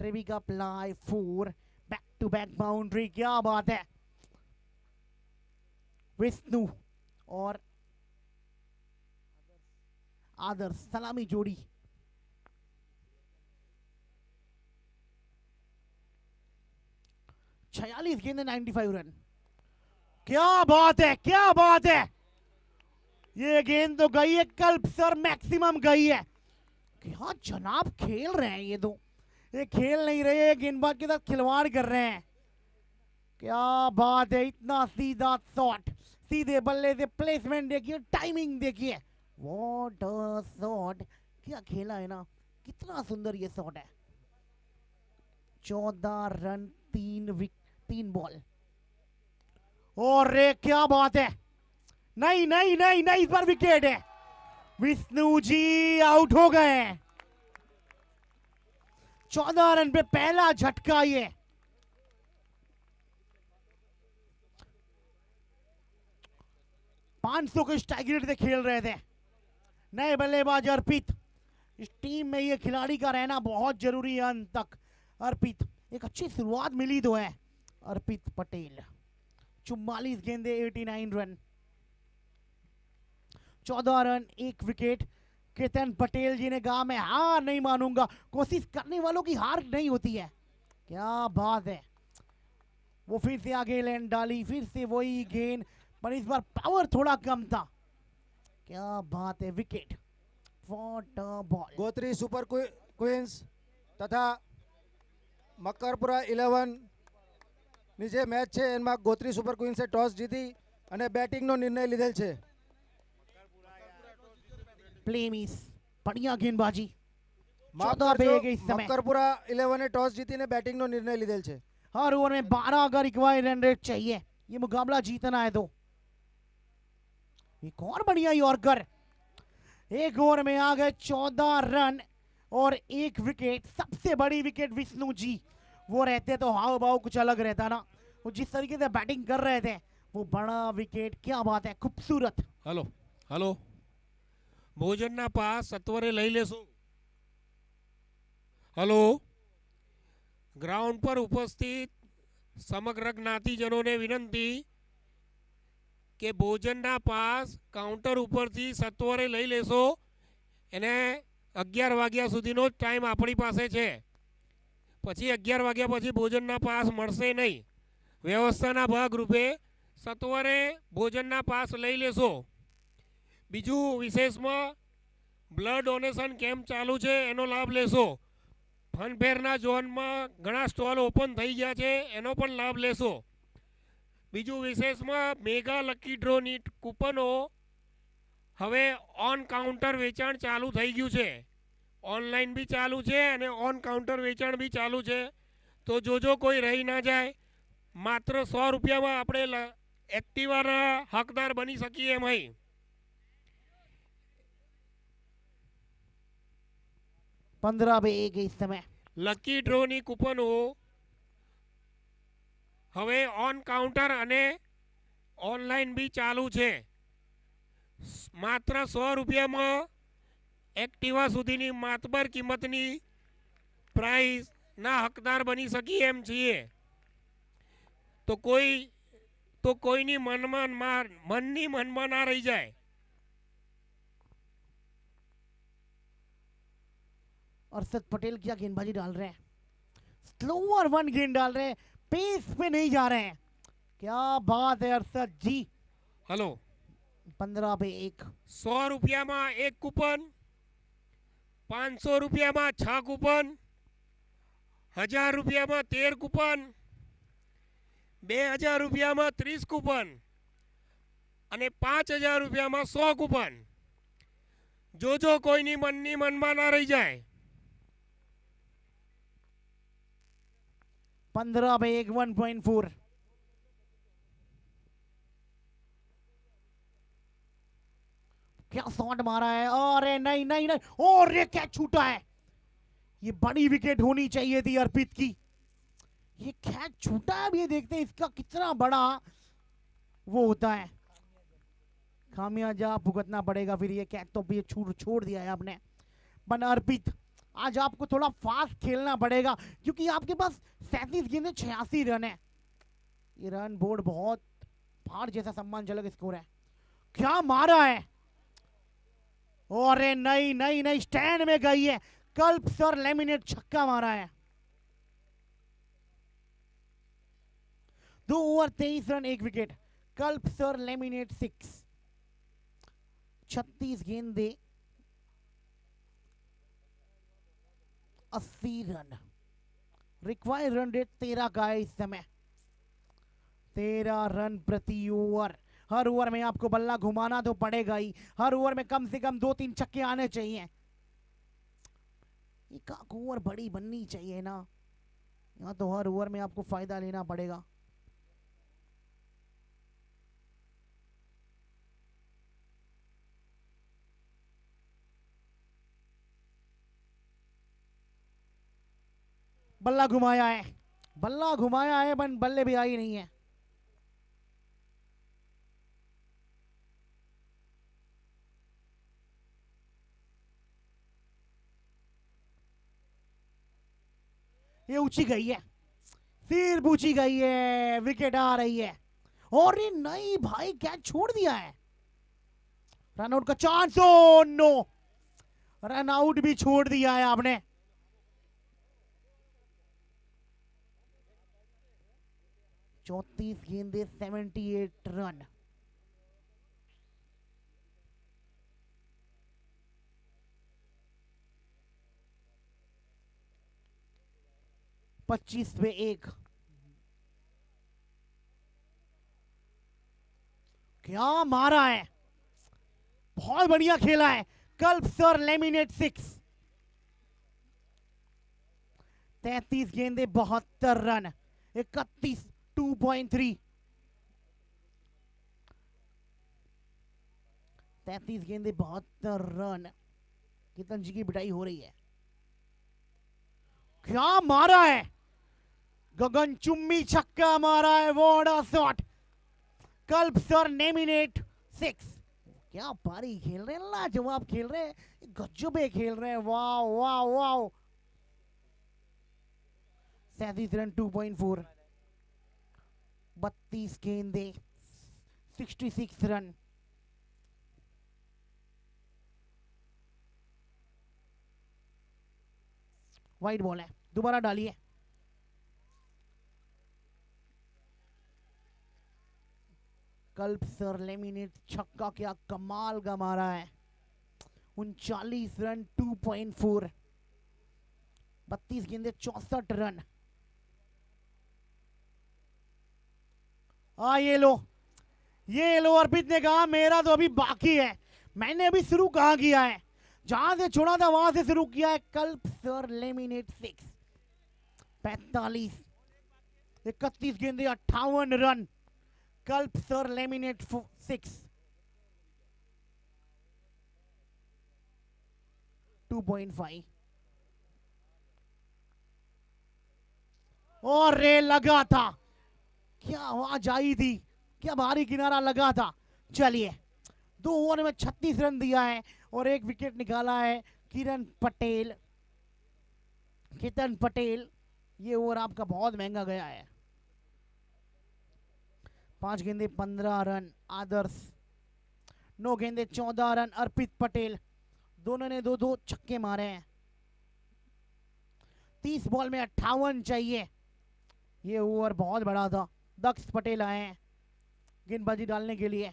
ट्रेवी का प्लाई 4, बैक टू बैक बाउंड्री, क्या बात है। विष्णु और आदर्श सलामी जोड़ी। छियालीस गेंदे 95 रन। क्या बात है, क्या बात है। ये गेंद तो गई है कल्प सर, मैक्सिमम गई है। क्या जनाब खेल रहे हैं ये दो, ये खेल नहीं रहे, गेंदबाज के साथ खिलवाड़ कर रहे हैं। क्या बात है, इतना सीधा शॉट, सीधे बल्ले से प्लेसमेंट देखिए, टाइमिंग देखिए, व्हाट अ शॉट। क्या खेला है ना, कितना सुंदर ये शॉट है। 14 रन 3 बॉल। और रे क्या बात है, नहीं नहीं नहीं नहीं, इस पर विकेट है। विष्णु जी आउट हो गए। 14 रन पे पहला झटका ये। $500 के स्ट्राइक रेट से खेल रहे थे नए बल्लेबाज अर्पित। इस टीम में ये खिलाड़ी का रहना बहुत जरूरी है अंत तक। अर्पित, एक अच्छी शुरुआत मिली तो है। अर्पित पटेल 44 गेंदे 89 run, 14 run 1 wicket. Ketan Patel ji ने कहा मैं हार नहीं मानूंगा, कोशिश करने वालों की हार नहीं होती है। क्या बात है। वो फिर से आगे लैंड डाली, फिर से वही गेंद, पर इस बार पावर थोड़ा कम था। क्या बात है, wicket. What a ball. Gotri super Queens તથા મકરપુરા 11 ની જે મેચ છે એમાં ગોત્રી સુપર ક્વીન્સે ટોસ જીતી અને બેટિંગનો નિર્ણય લીધેલ છે। प्ले मिस, बढ़िया गेंदबाजी। માફ 14 पे કરજો, एक इस समय મકરપુરા 11 એ ટોસ જીતીને બેટિંગનો નિર્ણય લીધેલ છે। हर ओवर में 12 अगर इक्वाई रन रेट चाहिए, ये मुकाबला जीतना है तो। एक और बढ़िया यॉर्कर, एक ओवर में आ गए 14 रन और 1 विकेट। सबसे बड़ी विकेट विष्णु जी, वो रहते तो हाव भाव कुछ अलग रहता ना। वो जिस तरीके से बैटिंग कर रहे थे, वो बड़ा विकेट, क्या बात है, खूबसूरत। હલો હલો, ભોજનના પાસ સત્વરે લઈ લેશો। હલો, ગ્રાઉન્ડ પર ઉપસ્થિત સમગ્ર જ્ઞાતિજનોને વિનંતી કે ભોજનના પાસ કાઉન્ટર ઉપરથી સત્વરે લઈ લેશો। એને 11 વાગ્યા સુધીનો જ ટાઈમ આપણી પાસે છે, પછી 11 વાગ્યા પછી ભોજનના પાસ મળશે નહીં। વ્યવસ્થાના ભાગરૂપે સત્વરે ભોજનના પાસ લઈ લેશો। બીજું વિશેષમાં બ્લડ ડોનેશન કેમ્પ ચાલુ છે, એનો લાભ લેશો। ફનફેરના ઝોનમાં ઘણા સ્ટોલ ઓપન થઈ ગયા છે, એનો પણ લાભ લેશો। બીજું વિશેષમાં મેગા લકી ડ્રોની કૂપનો હવે ઓન કાઉન્ટર વેચાણ ચાલુ થઈ ગયું છે। ઓનલાઈન બી ચાલુ છે અને ઓન કાઉન્ટર વેચાણ બી ચાલુ છે। તો જોજો કોઈ રહી ના જાય। માત્ર 100 રૂપિયામાં આપણે એક્ટિવાના હકદાર બની શકીએ એમ અહીં। 15 पे 1 इस समय। લકી ડ્રોની કૂપનો હવે ઓન કાઉન્ટર અને ઓનલાઈન બી ચાલુ છે। માત્ર 100 રૂપિયામાં એક્ટિવા સુધીની માતબર કિંમતની પ્રાઇઝના હકદાર બની શકીએ એમ છીએ। તો કોઈની મનની મનમાં ના રહી જાય। अरशद पटेल क्या गेंदबाजी डाल रहे हैं, स्लोअर 1 गेंद डाल रहे हैं, पेस पे नहीं जा रहे हैं। क्या बात है अरशद जी। હલો, 15 पे 1। 100 રૂપિયામાં 1 કૂપન, 500 રૂપિયામાં 6 કૂપન, 1000 રૂપિયામાં 13 કૂપન, 2000 રૂપિયામાં 30 કૂપન અને 5000 રૂપિયામાં 100 કૂપન। જોજો કોઈની મનની મનમાં ના રહી જાય। 15 पे 1 1.4। क्या शॉट मारा है, अरे नहीं नहीं नहीं, और ये कैच छूटा है। ये बड़ी विकेट होनी चाहिए थी अर्पित की। ये कैच छूटा है। अब ये देखते हैं इसका कितना बड़ा वो होता है, खामियाजा भुगतना पड़ेगा फिर। ये कैच तो ये छोड़ दिया है आपने। पर अर्पित आज आपको थोड़ा फास्ट खेलना पड़ेगा क्योंकि आपके पास 37 गेंदें 86 रन है। ये रन बोर्ड बहुत पहाड़ जैसा सम्मानजनक स्कोर है। क्या मारा है, और नहीं नहीं नहीं, स्टैंड में गई है। कल्प सर लेमिनेट छक्का मारा है। 2 ओवर 23 रन 1 विकेट। कल्प सर लेमिनेट 6। 36 गेंदे 80 रन। रिक्वायर्ड रन रेट 13 का है इस समय। 13 रन प्रति ओवर। हर ओवर में आपको बल्ला घुमाना तो पड़ेगा ही। हर ओवर में कम से कम 2-3 छक्के आने चाहिए। एक ओवर बड़ी बननी चाहिए ना, यहाँ तो हर ओवर में आपको फायदा लेना पड़ेगा। बल्ला घुमाया है, बल्ला घुमाया है, बन बल्ले भी आई नहीं है। ये ऊंची गई है, फिर ऊंची गई है, विकेट आ रही है। और ये नहीं भाई, कैच छोड़ दिया है। रन आउट का chance, oh no, run out भी छोड़ दिया है आपने। चौतीस गेंदे 78 रन। पच्चीस पे 1। क्या मारा है, बहुत बढ़िया खेला है। कल्प सर लेमिनेट 6। 33 गेंदे 72 रन। 31 2.3। 33 गेंदे 72 रन। कितन जी की बिटाई हो रही है। क्या मारा है, गगन चुम्बी छक्का मारा है। What a shot. कल्प सर लेमिनेट 6। क्या पारी खेल रहे हैं, लाजवाब खेल रहे हैं, गजबे खेल रहे हैं। वाह वाह वाह। 37 रन 2.4। 32 गेंदे 66 रन। वाइड बॉल है, दोबारा डालिए। कल्प सर लेमिनेट छक्का क्या कमाल का मारा है। 39 रन 2.4। 32 गेंदे 64 रन। ये लो, ये लो। अर्पित ने कहा मेरा तो अभी बाकी है, मैंने अभी शुरू कहाँ किया है, जहां से छोड़ा था वहां से शुरू किया है। कल्प सर लेमिनेट 6। 45। 31 गेंदे 58 रन। कल्प सर लेमिनेट 6। 2.5। और रे लगा था, क्या आवाज आई थी, क्या भारी किनारा लगा था। चलिए, 2 ओवर में 36 रन दिया है और 1 विकेट निकाला है किरण पटेल। केतन पटेल, ये ओवर आपका बहुत महंगा गया है। 5 गेंदे 15 रन आदर्श। 9 गेंदे 14 रन अर्पित पटेल। दोनों ने 2-2 छक्के मारे हैं। 30 बॉल में 58 चाहिए। ये ओवर बहुत बड़ा था। दक्ष पटेल आए हैं गेंदबाजी डालने के लिए।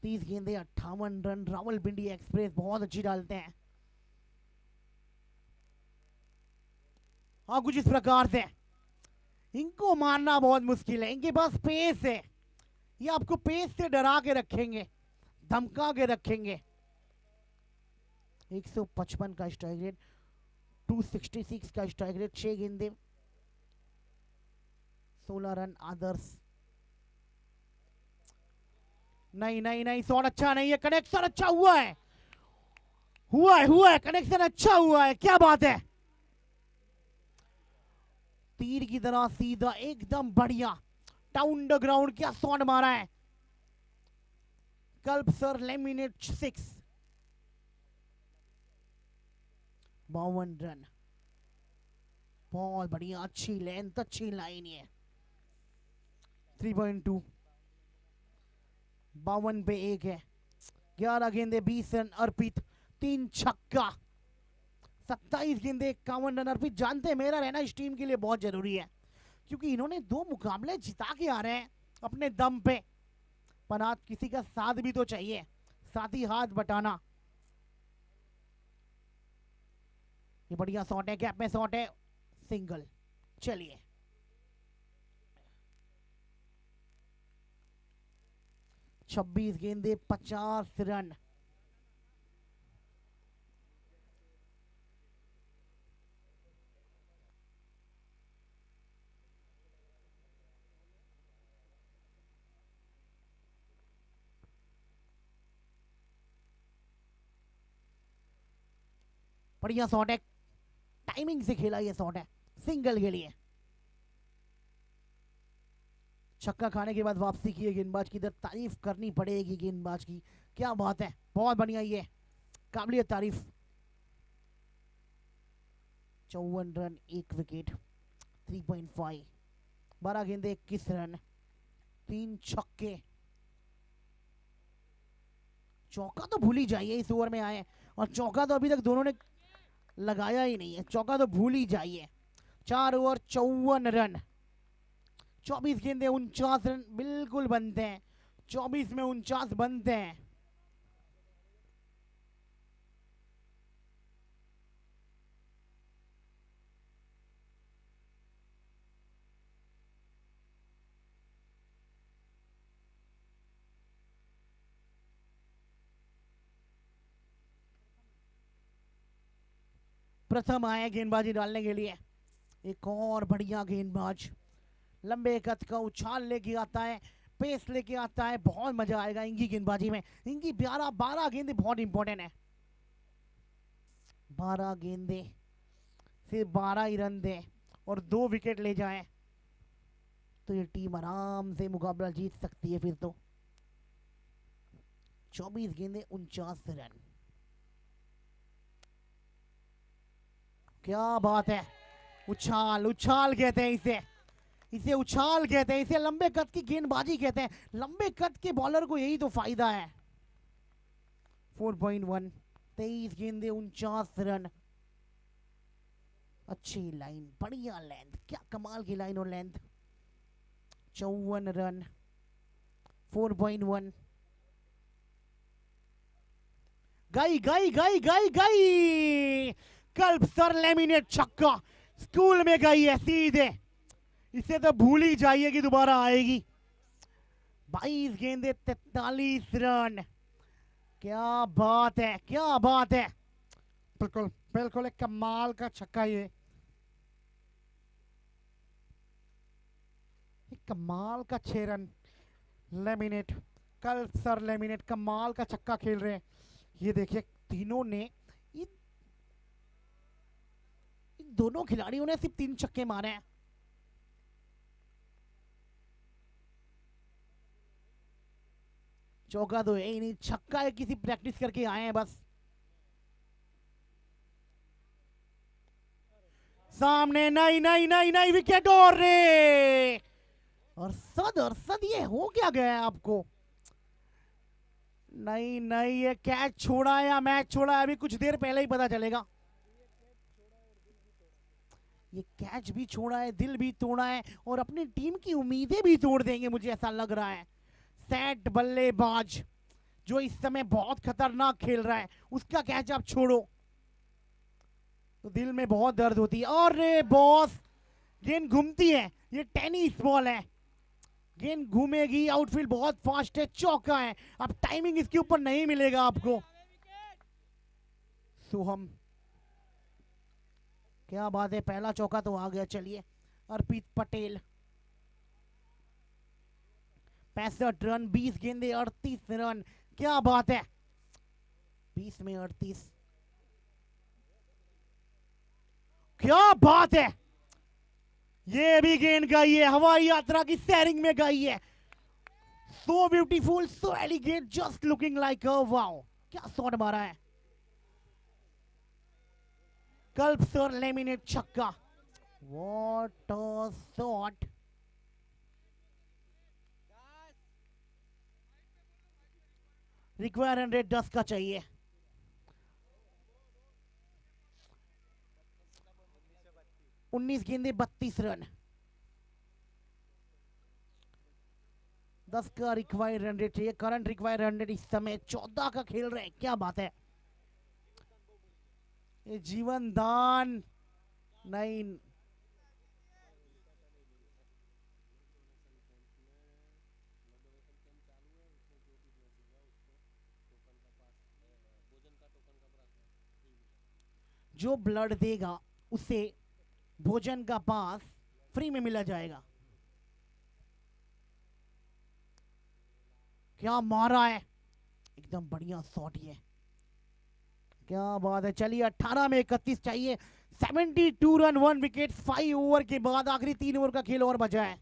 तीस गेंदे 58 रन। रावलपिंडी एक्सप्रेस बहुत अच्छी डालते हैं। हाँ, कुछ इस प्रकार से इनको मारना बहुत मुश्किल है। इनके पास पेस है, ये आपको पेस से डरा के रखेंगे, धमका के रखेंगे। 155 का स्ट्राइक रेट, 266 का स्ट्राइक रेट। 6 गेंदे 16 रन आदर्श। नहीं नहीं नहीं, शॉट अच्छा नहीं है। कनेक्शन अच्छा हुआ है, हुआ है कनेक्शन अच्छा हुआ है। क्या बात है, तीर की तरह सीधा, एकदम बढ़िया। डाउन द ग्राउंड, क्या शॉट मारा है कल्प सर, लेमिनेट 6, 52 रन। बहुत बढ़िया, अच्छी लेंथ, अच्छी लाइन है। 3.2, 52 पे 1 है। 11 गेंदे 20 रन अर्पित, 3 छक्का, 27 गेंदे 51 रन अर्पित। जानते हैं मेरा रहना इस टीम के लिए बहुत जरूरी है, क्योंकि इन्होंने 2 मुकाबले जिता के आ रहे हैं अपने दम पे, पर आज किसी का साथ भी तो चाहिए, साथी हाथ बटाना। ये बढ़िया शॉट है, गैप में शॉट है, सिंगल। चलिए 26 गेंदे 50 रन। बढ़िया शॉट है, टाइमिंग से खेला ये शॉट है, सिंगल के लिए। छक्का खाने के बाद वापसी की है गेंदबाज की, इधर तारीफ करनी पड़ेगी गेंदबाज की, क्या बात है, बहुत बढ़िया, ये काबिलियत तारीफ। 54 रन 1 विकेट, 3.5, 12 गेंदे 21 रन, 3 छक्के। चौका तो भूल ही जाइए, इस ओवर में आए और चौका तो अभी तक दोनों ने लगाया ही नहीं है, चौका तो भूल ही जाइए। 4 ओवर 54 रन, 24 गेंदे 49 रन बिल्कुल बनते हैं, 24 में 49 बनते हैं। प्रथम आए गेंदबाजी डालने के लिए, एक और बढ़िया गेंदबाज, लंबे कद का उछाल लेके आता है, पेस लेके आता है, बहुत मजा आएगा इनकी गेंदबाजी में। इनकी 12 गेंदे बहुत इंपॉर्टेंट है, 12 गेंदे सिर्फ 12 ही रन दे और 2 विकेट ले जाए तो ये टीम आराम से मुकाबला जीत सकती है फिर तो। 24 गेंदे 49 रन, क्या बात है, उछाल, उछाल कहते हैं इसे, इसे उछाल कहते हैं, इसे लंबे कद की गेंदबाजी कहते हैं। लंबे कद के बॉलर को यही तो फायदा है। 4.1, 23 गेंदे 49 रन, अच्छी लाइन, बढ़िया लेंथ, क्या कमाल की लाइन और लेंथ। 54 रन, 4.1, गई गई गई गई गई, कल्प सर लेमिनेट छक्का, स्कूल में गई है सीधे, इसे तो भूल ही जाइए कि दोबारा आएगी। 22 गेंदे 43 रन, क्या बात है, क्या बात है, बिल्कुल बिल्कुल एक कमाल का छक्का, ये एक कमाल का 6 रन। लेमिनेट, कल्प सर लेमिनेट कमाल का छक्का खेल रहे हैं। ये देखिए तीनों ने, इन दोनों खिलाड़ियों ने सिर्फ 3 छक्के मारे हैं। चौका तो यही नहीं, छक्का है, किसी प्रैक्टिस करके आए हैं बस। सामने नई नई नई नई विकेट और रे, और सद ये हो क्या गया है आपको? नहीं नहीं, ये कैच छोड़ा है या मैच छोड़ा है अभी कुछ देर पहले ही पता चलेगा। ये कैच भी छोड़ा है, दिल भी तोड़ा है और अपनी टीम की उम्मीदें भी तोड़ देंगे, मुझे ऐसा लग रहा है। सेट बल्लेबाज जो इस समय बहुत खतरनाक खेल रहा है, उसका कैच आप छोड़ो तो दिल में बहुत दर्द होती है। और रे बॉस, गेंद घूमती है, ये टेनिस बॉल है, गेंद घूमेगी, आउटफील्ड बहुत फास्ट है, चौका है, अब टाइमिंग इसके ऊपर नहीं मिलेगा आपको। सोहम, क्या बात है, पहला चौका तो आ गया। चलिए अर्पित पटेल, 65 रन, 20 गेंदे 38 रन, क्या बात है, 20 में 38, क्या बात है, ये भी गेंद गई है, हवाई यात्रा की सैरिंग में गई है। So beautiful, so elegant, just looking like a wow. क्या शॉट मारा है, कल्प सर लेमिनेट छक्का। What a shot. रिक्वायर 110 का चाहिए। उन्नीस गेंदे 32 रन। 10 का रिक्वायर 100 चाहिए। करंट रिक्वायर 100 इस समय 14 का खेल रहे हैं, क्या बात है। ये जीवन दान नहीं। जो ब्लड देगा उसे भोजन का पास फ्री में मिला जाएगा। क्या मारा है, एकदम बढ़िया शॉट ये, क्या बात है। चलिए 18 में 31 चाहिए। 72 रन 1 विकेट 5 ओवर के बाद आखिरी 3 ओवर का खेल और बचा है।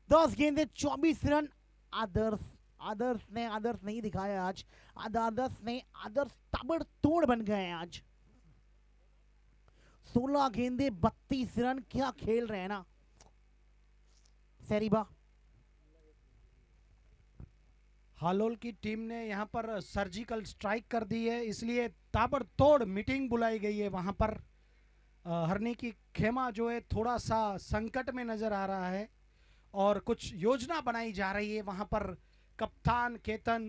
10 गेंदे 24 रन। आदर्श ने आदर्श नहीं दिखाया आज। आदर्श ताबड़तोड़ बन गए हैं आज। 16 गेंदे 32 रन। क्या खेल रहे हैं ना सैरिबा। हालोल की टीम ने यहाँ पर सर्जिकल स्ट्राइक कर दी है, इसलिए ताबड़तोड़ मीटिंग बुलाई गई है वहाँ पर। हरनी की खेमा जो है थोड़ा सा संकट में नजर आ रहा है और कुछ योजना बनाई जा रही है वहाँ पर। कप्तान केतन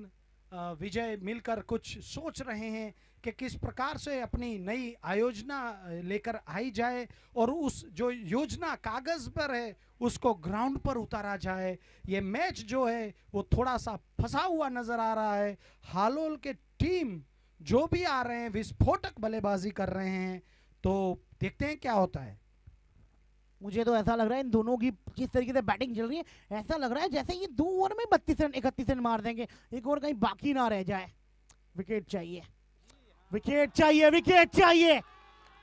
विजय मिलकर कुछ सोच रहे हैं कि किस प्रकार से अपनी नई आयोजना लेकर आई जाए और उस जो योजना कागज पर है उसको ग्राउंड पर उतारा जाए। ये मैच जो है वो थोड़ा सा फंसा हुआ नजर आ रहा है। हालोल के टीम जो भी आ रहे हैं विस्फोटक बल्लेबाजी कर रहे हैं, तो देखते हैं क्या होता है। मुझे तो ऐसा लग रहा है इन दोनों की जिस तरीके से बैटिंग चल रही है, ऐसा लग रहा है जैसे ये 2 ओवर में 32 रन 31 रन मार देंगे, एक ओवर कहीं बाकी ना रह जाए। विकेट चाहिए, विकेट चाहिए, विकेट चाहिए,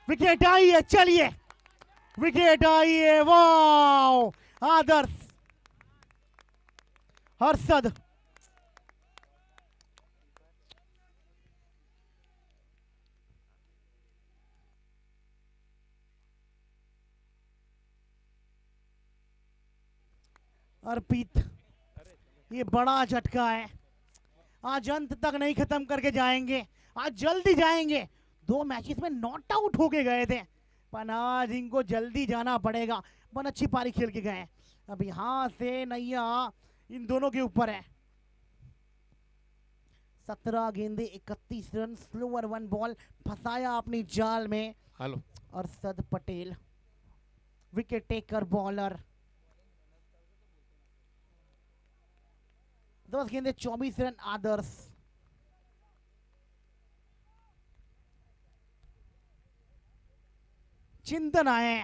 विकेट आई है। चलिए विकेट आई है, वाओ। आदर्श, हर्षद, अर्पित, ये बड़ा झटका है। आज अंत तक नहीं खत्म करके जाएंगे, आज जल्दी जाएंगे। 2 मैचेस में नॉट आउट होके गए थे, पर आज इनको जल्दी जाना पड़ेगा। बहुत अच्छी पारी खेल के गए। अब यहां से नैया इन दोनों के ऊपर है। 17 गेंदे 31 रन, स्लोअर 1 बॉल, फंसाया अपनी जाल में। Hello Arshad Patel wicket taker bowler. 10 गेंदे 24 रन। आदर्श, चिंतन आए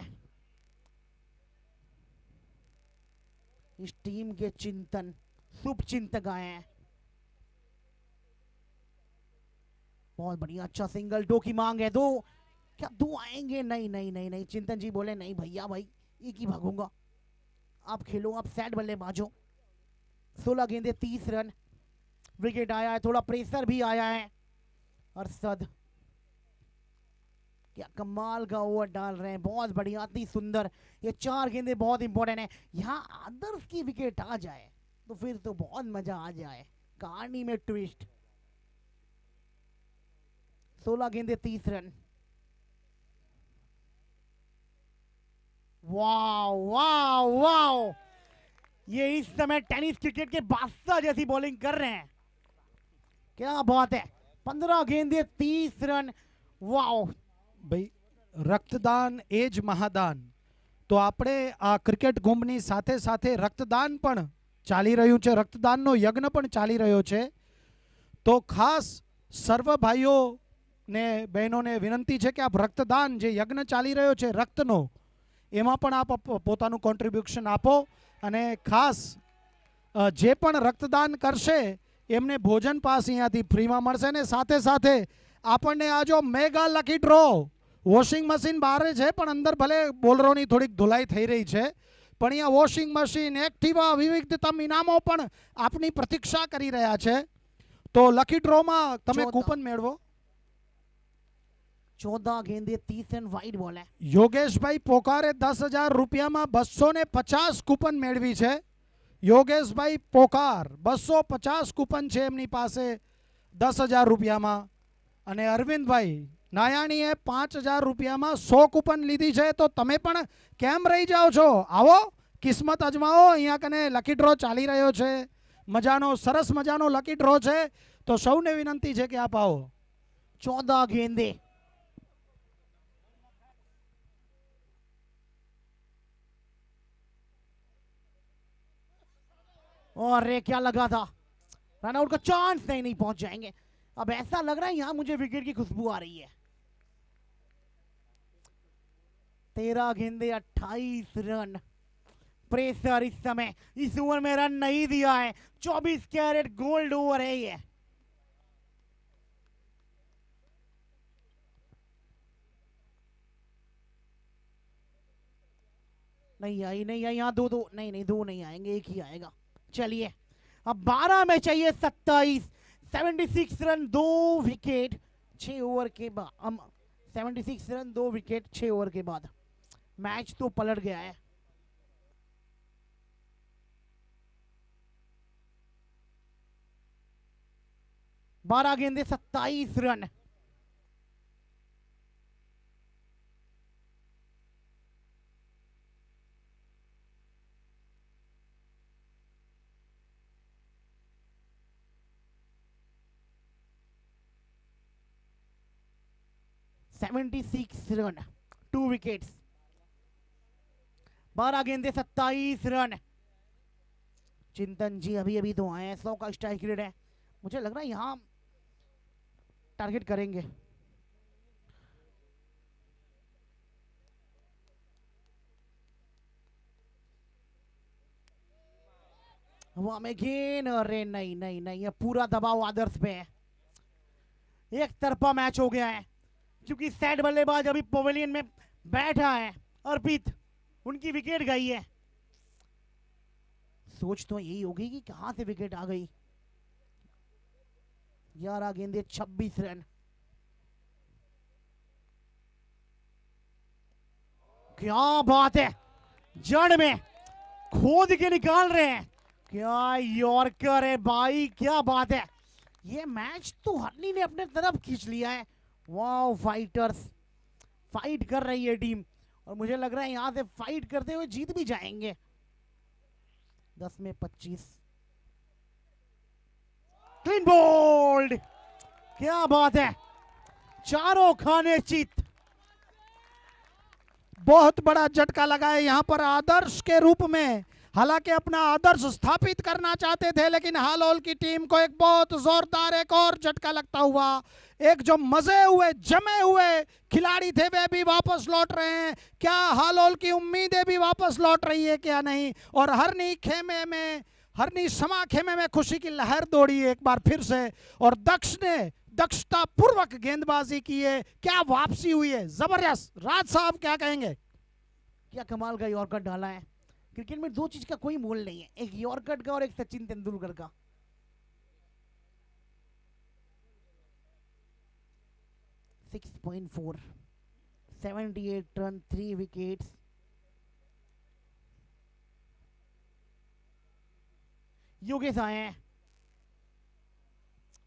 इस टीम के, चिंतन शुभ चिंतक आए हैं। बहुत बढ़िया, अच्छा सिंगल। 2 की मांग है। 2 क्या 2 आएंगे? नहीं नहीं नहीं नहीं, चिंतन जी बोले नहीं भैया भाई एक ही भागूंगा, आप खेलो, आप सेट बल्लेबाज हो। 16 गेंदे 30 रन। विकेट आया है, थोड़ा प्रेशर भी आया है। अरशद क्या कमाल का ओवर डाल रहे हैं, बहुत बढ़िया, अति सुंदर। ये 4 गेंदे बहुत इंपॉर्टेंट है। यहाँ आदर्श की विकेट आ जाए तो फिर तो बहुत मजा आ जाए, कहानी में ट्विस्ट। 16 गेंदे 30 रन। वाओ वाओ वाओ, ये इस समय टेनिस क्रिकेट के बादशाह जैसी बॉलिंग कर रहे हैं, क्या बात है। 15 गेंदे 30 रन। वाओ ભાઈ રક્તદાન એ જ મહાદાન, તો આપણે આ ક્રિકેટ કુંભની સાથે સાથે રક્તદાન પણ ચાલી રહ્યું છે, રક્તદાનનો યજ્ઞ પણ ચાલી રહ્યો છે। તો ખાસ સર્વ ભાઈઓને બહેનોને વિનંતી છે કે આપ રક્તદાન જે યજ્ઞ ચાલી રહ્યો છે રક્તનો, એમાં પણ આપ પોતાનું કોન્ટ્રીબ્યુશન આપો અને ખાસ જે પણ રક્તદાન કરશે એમને ભોજન પાસ અહીંયાથી ફ્રીમાં મળશે ને સાથે સાથે આપણને આ જો mega lucky draw washing machine બહાર છે પણ અંદર ભલે બોલરોની થોડીક ધુલાઈ થઈ રહી છે પણ અહીંયા વોશિંગ મશીન એક્ટિવા વિવિધતમ ઇનામો પણ આપની પ્રતીક્ષા કરી રહ્યા છે તો લકી ડ્રોમાં તમે 14. કૂપન મેળવો 14 गेंदे 30 रन वाइड बॉल है। યોગેશભાઈ પોકારે 10,000 રૂપિયામાં 250 કૂપન મેળવી છે યોગેશભાઈ પોકાર 250 કૂપન છે એમની પાસે 10,000 રૂપિયામાં અને અરવિંદભાઈ નાયાણીએ 5,000 રૂપિયામાં 100 કૂપન લીધી છે તો તમે પણ કેમ રહી જાઓ છો આવો કિસ્મત અજમાવો અહીંયા કને લકી ડ્રો ચાલી રહ્યો છે મજાનો સરસ મજાનો લકી ડ્રો છે તો સૌને વિનંતી છે કે આપ આવો 14 गेंदे और रे क्या लगा था, रनआउट का चांस नहीं पहुंच जाएंगे। अब ऐसा लग रहा है यहां मुझे विकेट की खुशबू आ रही है। 13 गेंदे 28 रन। प्रेशर इस समय इस ओवर में रन नहीं दिया है। 24 कैरेट गोल्ड ओवर है ये। नहीं आई यहाँ दो नहीं दो नहीं आएंगे, एक ही आएगा। चलिए अब 12 में चाहिए 27। 76 रन 2 विकेट 6 ओवर के बाद। 76 रन 2 विकेट 6 ओवर के बाद मैच तो पलट गया है। बारह गेंदे 27 रन। $76 run 2 wickets. 12 गेंदे 27 रन। चिंतन जी अभी अभी तो आए हैं। 100 का स्ट्राइक रेट है। मुझे लग रहा है यहां टारगेट करेंगे। हवा में गेंद। अरे नहीं नहीं नहीं, ये पूरा दबाव आदर्श पे है। एक तरफा मैच हो गया है क्योंकि सेट बल्लेबाज अभी पवेलियन में बैठा है। अर्पित उनकी विकेट गई है। सोच तो यही होगी कि कहां से विकेट आ गई। 11 गेंदे 26 रन। क्या बात है, जड़ में खोद के निकाल रहे हैं। क्या यॉर्कर है भाई, क्या बात है। ये मैच तो हरनी ने अपने तरफ खींच लिया है। वाओ, फाइटर्स फाइट कर रही है टीम और मुझे लग रहा है यहां से फाइट करते हुए जीत भी जाएंगे। 10 में 25। क्लीन बोल्ड, क्या बात है। चारों खाने चित। बहुत बड़ा झटका लगा है यहाँ पर आदर्श के रूप में। हालांकि अपना आदर्श स्थापित करना चाहते थे लेकिन हालोल की टीम को एक बहुत जोरदार एक और झटका लगता हुआ। एक जो मजे हुए जमे हुए खिलाड़ी थे वे भी वापस लौट रहे हैं। क्या हालोल की उम्मीदें भी वापस लौट रही है क्या नहीं। और हरनी समा खेमे में खुशी की लहर दौड़ी एक बार फिर से और दक्ष ने दक्षता पूर्वक गेंदबाजी की है। क्या वापसी हुई है, जबरदस्त। राज साहब क्या कहेंगे। क्या कमाल का यॉर्कर डाला है। क्रिकेट में दो चीज का कोई मोल नहीं है, एक यॉर्कर का और एक सचिन तेंदुलकर का। .4 78 रन 3 विकेट्स। योगेश आए हैं।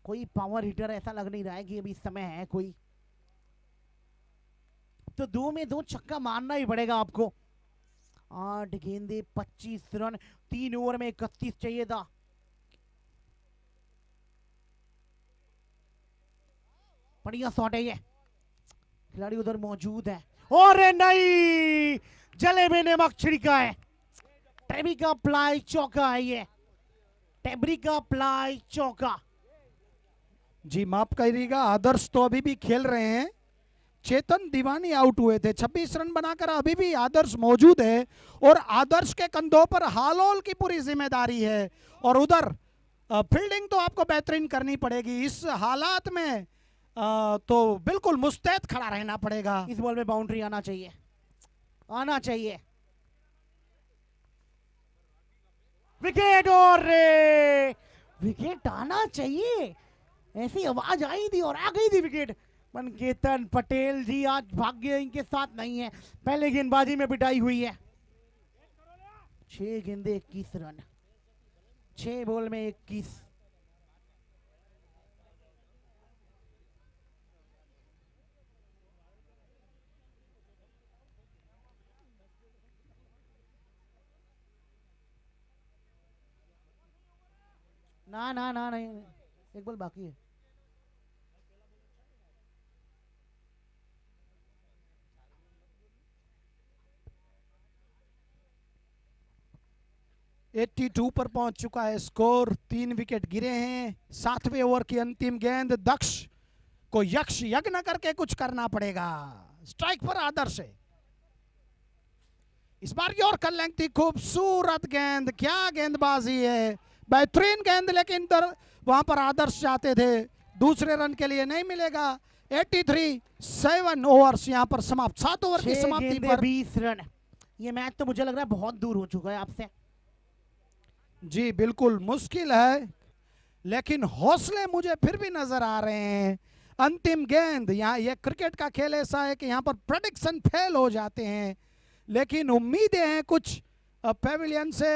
कोई पावर हिटर ऐसा लग नहीं रहा है कि अभी समय है कोई, तो 2 में 2 छक्का मारना ही पड़ेगा आपको। 8 गेंदे 25 रन। 3 ओवर में 31 चाहिए था। बढ़िया शॉट है ये, खिलाड़ी उधर मौजूद है। और नहीं, जलेबी नमक छिड़का है। टेबरी का प्लाई चौका है ये। टेबरी का प्लाई चौका। जी माफ करिएगा, आदर्श तो अभी भी खेल रहे हैं। चेतन दीवानी आउट हुए थे। 26 रन बनाकर अभी भी आदर्श मौजूद है और आदर्श के कंधों पर हालोल की पूरी जिम्मेदारी है। और उधर फील्डिंग तो आपको बेहतरीन करनी पड़ेगी। इस हालात में तो बिल्कुल मुस्तैद खड़ा रहना पड़ेगा। इस बॉल में बाउंड्री आना चाहिए, आना चाहिए। विकेट, और विकेट आना चाहिए, ऐसी आवाज आई थी और आ गई थी विकेट। पर केतन पटेल जी आज भाग्य इनके साथ नहीं है, पहले गेंदबाजी में पिटाई हुई है। 6 गेंदे 21 रन, 6 बॉल में 21। ना ना ना नहीं, एक बॉल बाकी है। एट्टी 82 पर पहुंच चुका है स्कोर, 3 विकेट गिरे हैं। 7वें ओवर की अंतिम गेंद, दक्ष को यक्ष यज्ञ करके कुछ करना पड़ेगा। स्ट्राइक पर आदर्श है, इस बार यॉर्कर लेंथ थी, खूबसूरत गेंद, क्या गेंदबाजी है, बेहतरीन गेंद, लेकिन वहां पर आदर्श चाहते थे, दूसरे रन के लिए नहीं मिलेगा। 83 7 ओवर्स यहां पर समाप्त, 7 ओवर की समाप्ति पर 20 रन। ये मैच तो मुझे लग रहा है बहुत दूर हो चुका है आपसे। जी बिल्कुल मुश्किल है, लेकिन हौसले मुझे फिर भी नजर आ रहे हैं। अंतिम गेंद, यहाँ ये क्रिकेट का खेल ऐसा है कि यहाँ पर प्रेडिक्शन फेल हो जाते हैं, लेकिन उम्मीदें हैं कुछ। पेविलियन से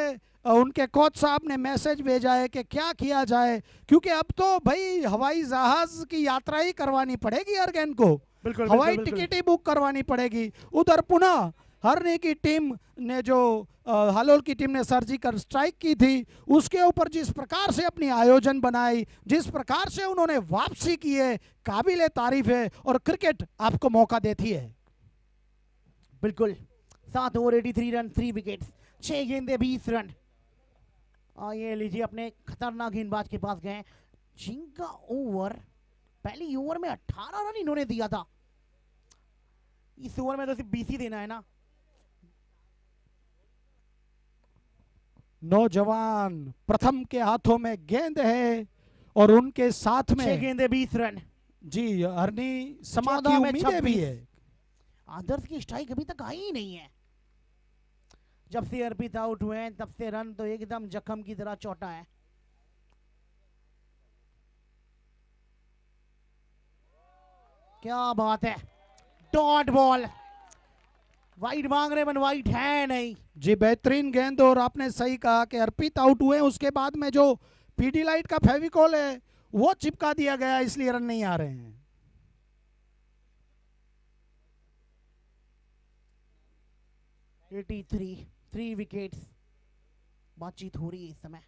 उनके कोच साहब ने मैसेज भेजा है कि क्या किया जाए, क्योंकि अब तो भाई हवाई जहाज की यात्रा ही करवानी पड़ेगी अर्गेन को, बिल्कुल, हवाई बिल्कुल, टिकट ही बुक करवानी पड़ेगी। उधर पुनः हरने की टीम ने जो हालोल की टीम ने सर्जिकल स्ट्राइक की थी, उसके ऊपर जिस प्रकार से अपनी आयोजन बनाई, जिस प्रकार से उन्होंने वापसी की है, काबिले तारीफ है, और क्रिकेट आपको मौका देती है। बिल्कुल, 7 ओवर 83 रन, 3 विकेट्स, 6 गेंदे 20 रन। ये लीजिए अपने खतरनाक गेंदबाज के पास गए, जिनका ओवर पहली ओवर में 18 रन इन्होंने दिया था। इस ओवर में तो सिर्फ 20 ही देना है ना। नौजवान प्रथम के हाथों में गेंद है और उनके साथ 6 में गेंदे 20 रन। जी हरनी समा की 14 में उम्मीदें भी 26। है। आदर्श की स्ट्राइक अभी तक आई ही नहीं है। जब से अर्पित आउट हुए हैं तब से रन तो एकदम जख्म की तरह चौटा है। क्या बात है, डॉट बॉल, वाइड मांग रहे, बन वाइड है नहीं। जी बेहतरीन गेंद, और आपने सही कहा कि अर्पित आउट हुए, उसके बाद में जो पीडी लाइट का फेविकॉल है वो चिपका दिया गया, इसलिए रन नहीं आ रहे हैं। एटी 3 विकेट्स, बातचीत हो रही है इस समय।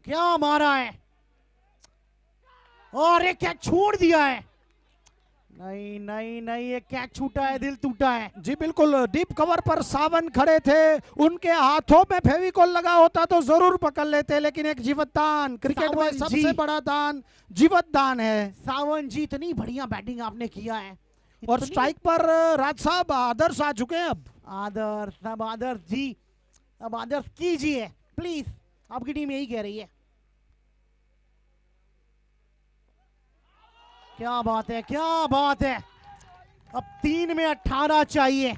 क्या मारा है, और एक कैच छोड़ दिया है। नहीं नहीं नहीं, ये कैच छूटा है, दिल टूटा है। जी बिल्कुल, डीप कवर पर सावन खड़े थे, उनके हाथों में फेविकॉल लगा होता तो जरूर पकड़ लेते, लेकिन एक जीवत दान, क्रिकेट में सावन सबसे जी। बड़ा दान जीवत दान है। सावन जी, इतनी बढ़िया बैटिंग आपने किया है। और इतनी- स्ट्राइक पर राज साहब आदर्श आ चुके हैं। अब आदर्श, अब आदर्श जी, अब आदर्श कीजिए प्लीज, आपकी टीम यही कह रही है। क्या बात है, क्या बात है। अब 3 में 18 चाहिए।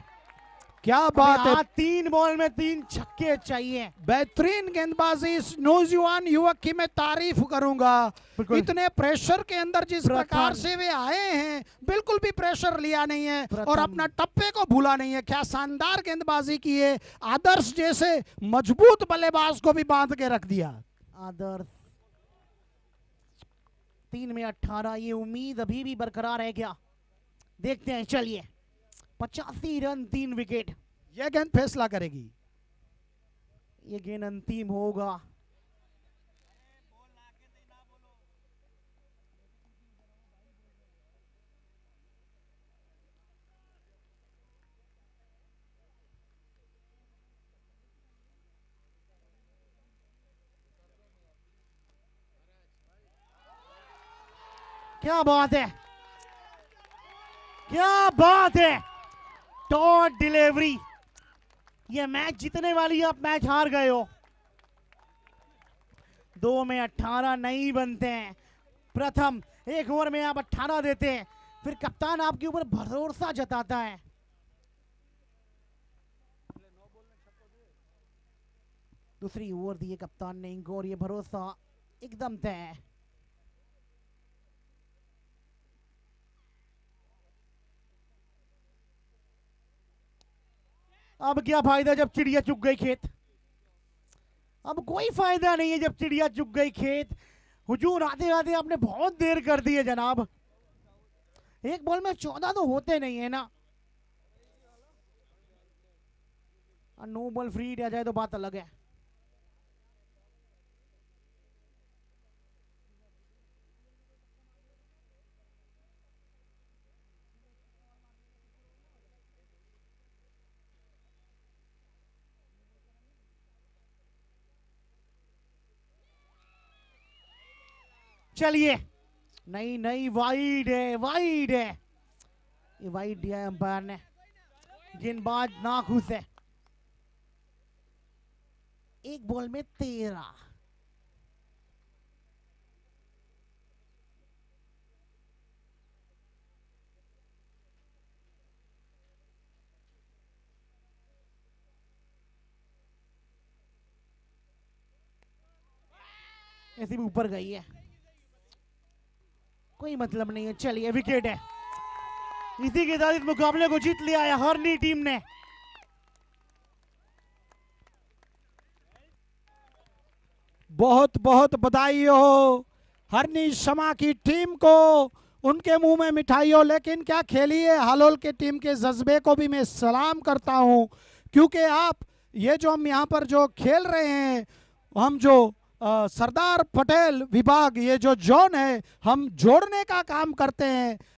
क्या बात है, 3 बॉल में 3 छक्के चाहिए। बेहतरीन गेंदबाजी, इस नौजवान युवक की मैं तारीफ करूंगा। बिल्कुल। इतने प्रेशर के अंदर जिस प्रथम। प्रकार से वे आए हैं, बिल्कुल भी प्रेशर लिया नहीं है प्रथम। और अपना टप्पे को भूला नहीं है। क्या शानदार गेंदबाजी की है, आदर्श जैसे मजबूत बल्लेबाज को भी बांध के रख दिया। आदर्श 3 में 18, ये उम्मीद अभी भी बरकरार है क्या, देखते हैं। चलिए, 85 रन, 3 विकेट। यह गेंद फैसला करेगी। ये गेंद अंतिम होगा। क्या बात है, क्या बात है, टॉट डिलीवरी। ये मैच जीतने वाली, आप मैच हार गए हो। 2 में 18 नहीं बनते हैं। प्रथम 1 ओवर में आप 18 देते हैं, फिर कप्तान आपके ऊपर भरोसा जताता है। दूसरी ओवर दिए कप्तान ने इनको और ये भरोसा एकदम तय है। अब क्या फायदा जब चिड़िया चुग गई खेत, अब कोई फायदा नहीं है जब चिड़िया चुग गई खेत। हुजूर आते आते आपने बहुत देर कर दी है जनाब। एक बॉल में 14 तो होते नहीं है ना। नो बॉल फ्री आ जाए तो बात अलग है। चलिए, नहीं नहीं, वाइड है, वाइड है, ये वाइड दिया है अंपायर ने। गेंदबाज नाखुश है। 1 बॉल में 13। ऐसे भी ऊपर गई है, कोई मतलब नहीं है। चलिए, विकेट है। इसी के साथ इस मुकाबले को जीत लिया है हरनी टीम ने। बहुत बहुत बधाई हो हरनी शमा की टीम को, उनके मुंह में मिठाई हो। लेकिन क्या खेली है हालोल के टीम के जज्बे को भी मैं सलाम करता हूं, क्योंकि आप ये जो हम यहाँ पर जो खेल रहे हैं, हम जो सरदार पटेल विभाग, ये जो जोन है, हम जोड़ने का काम करते हैं।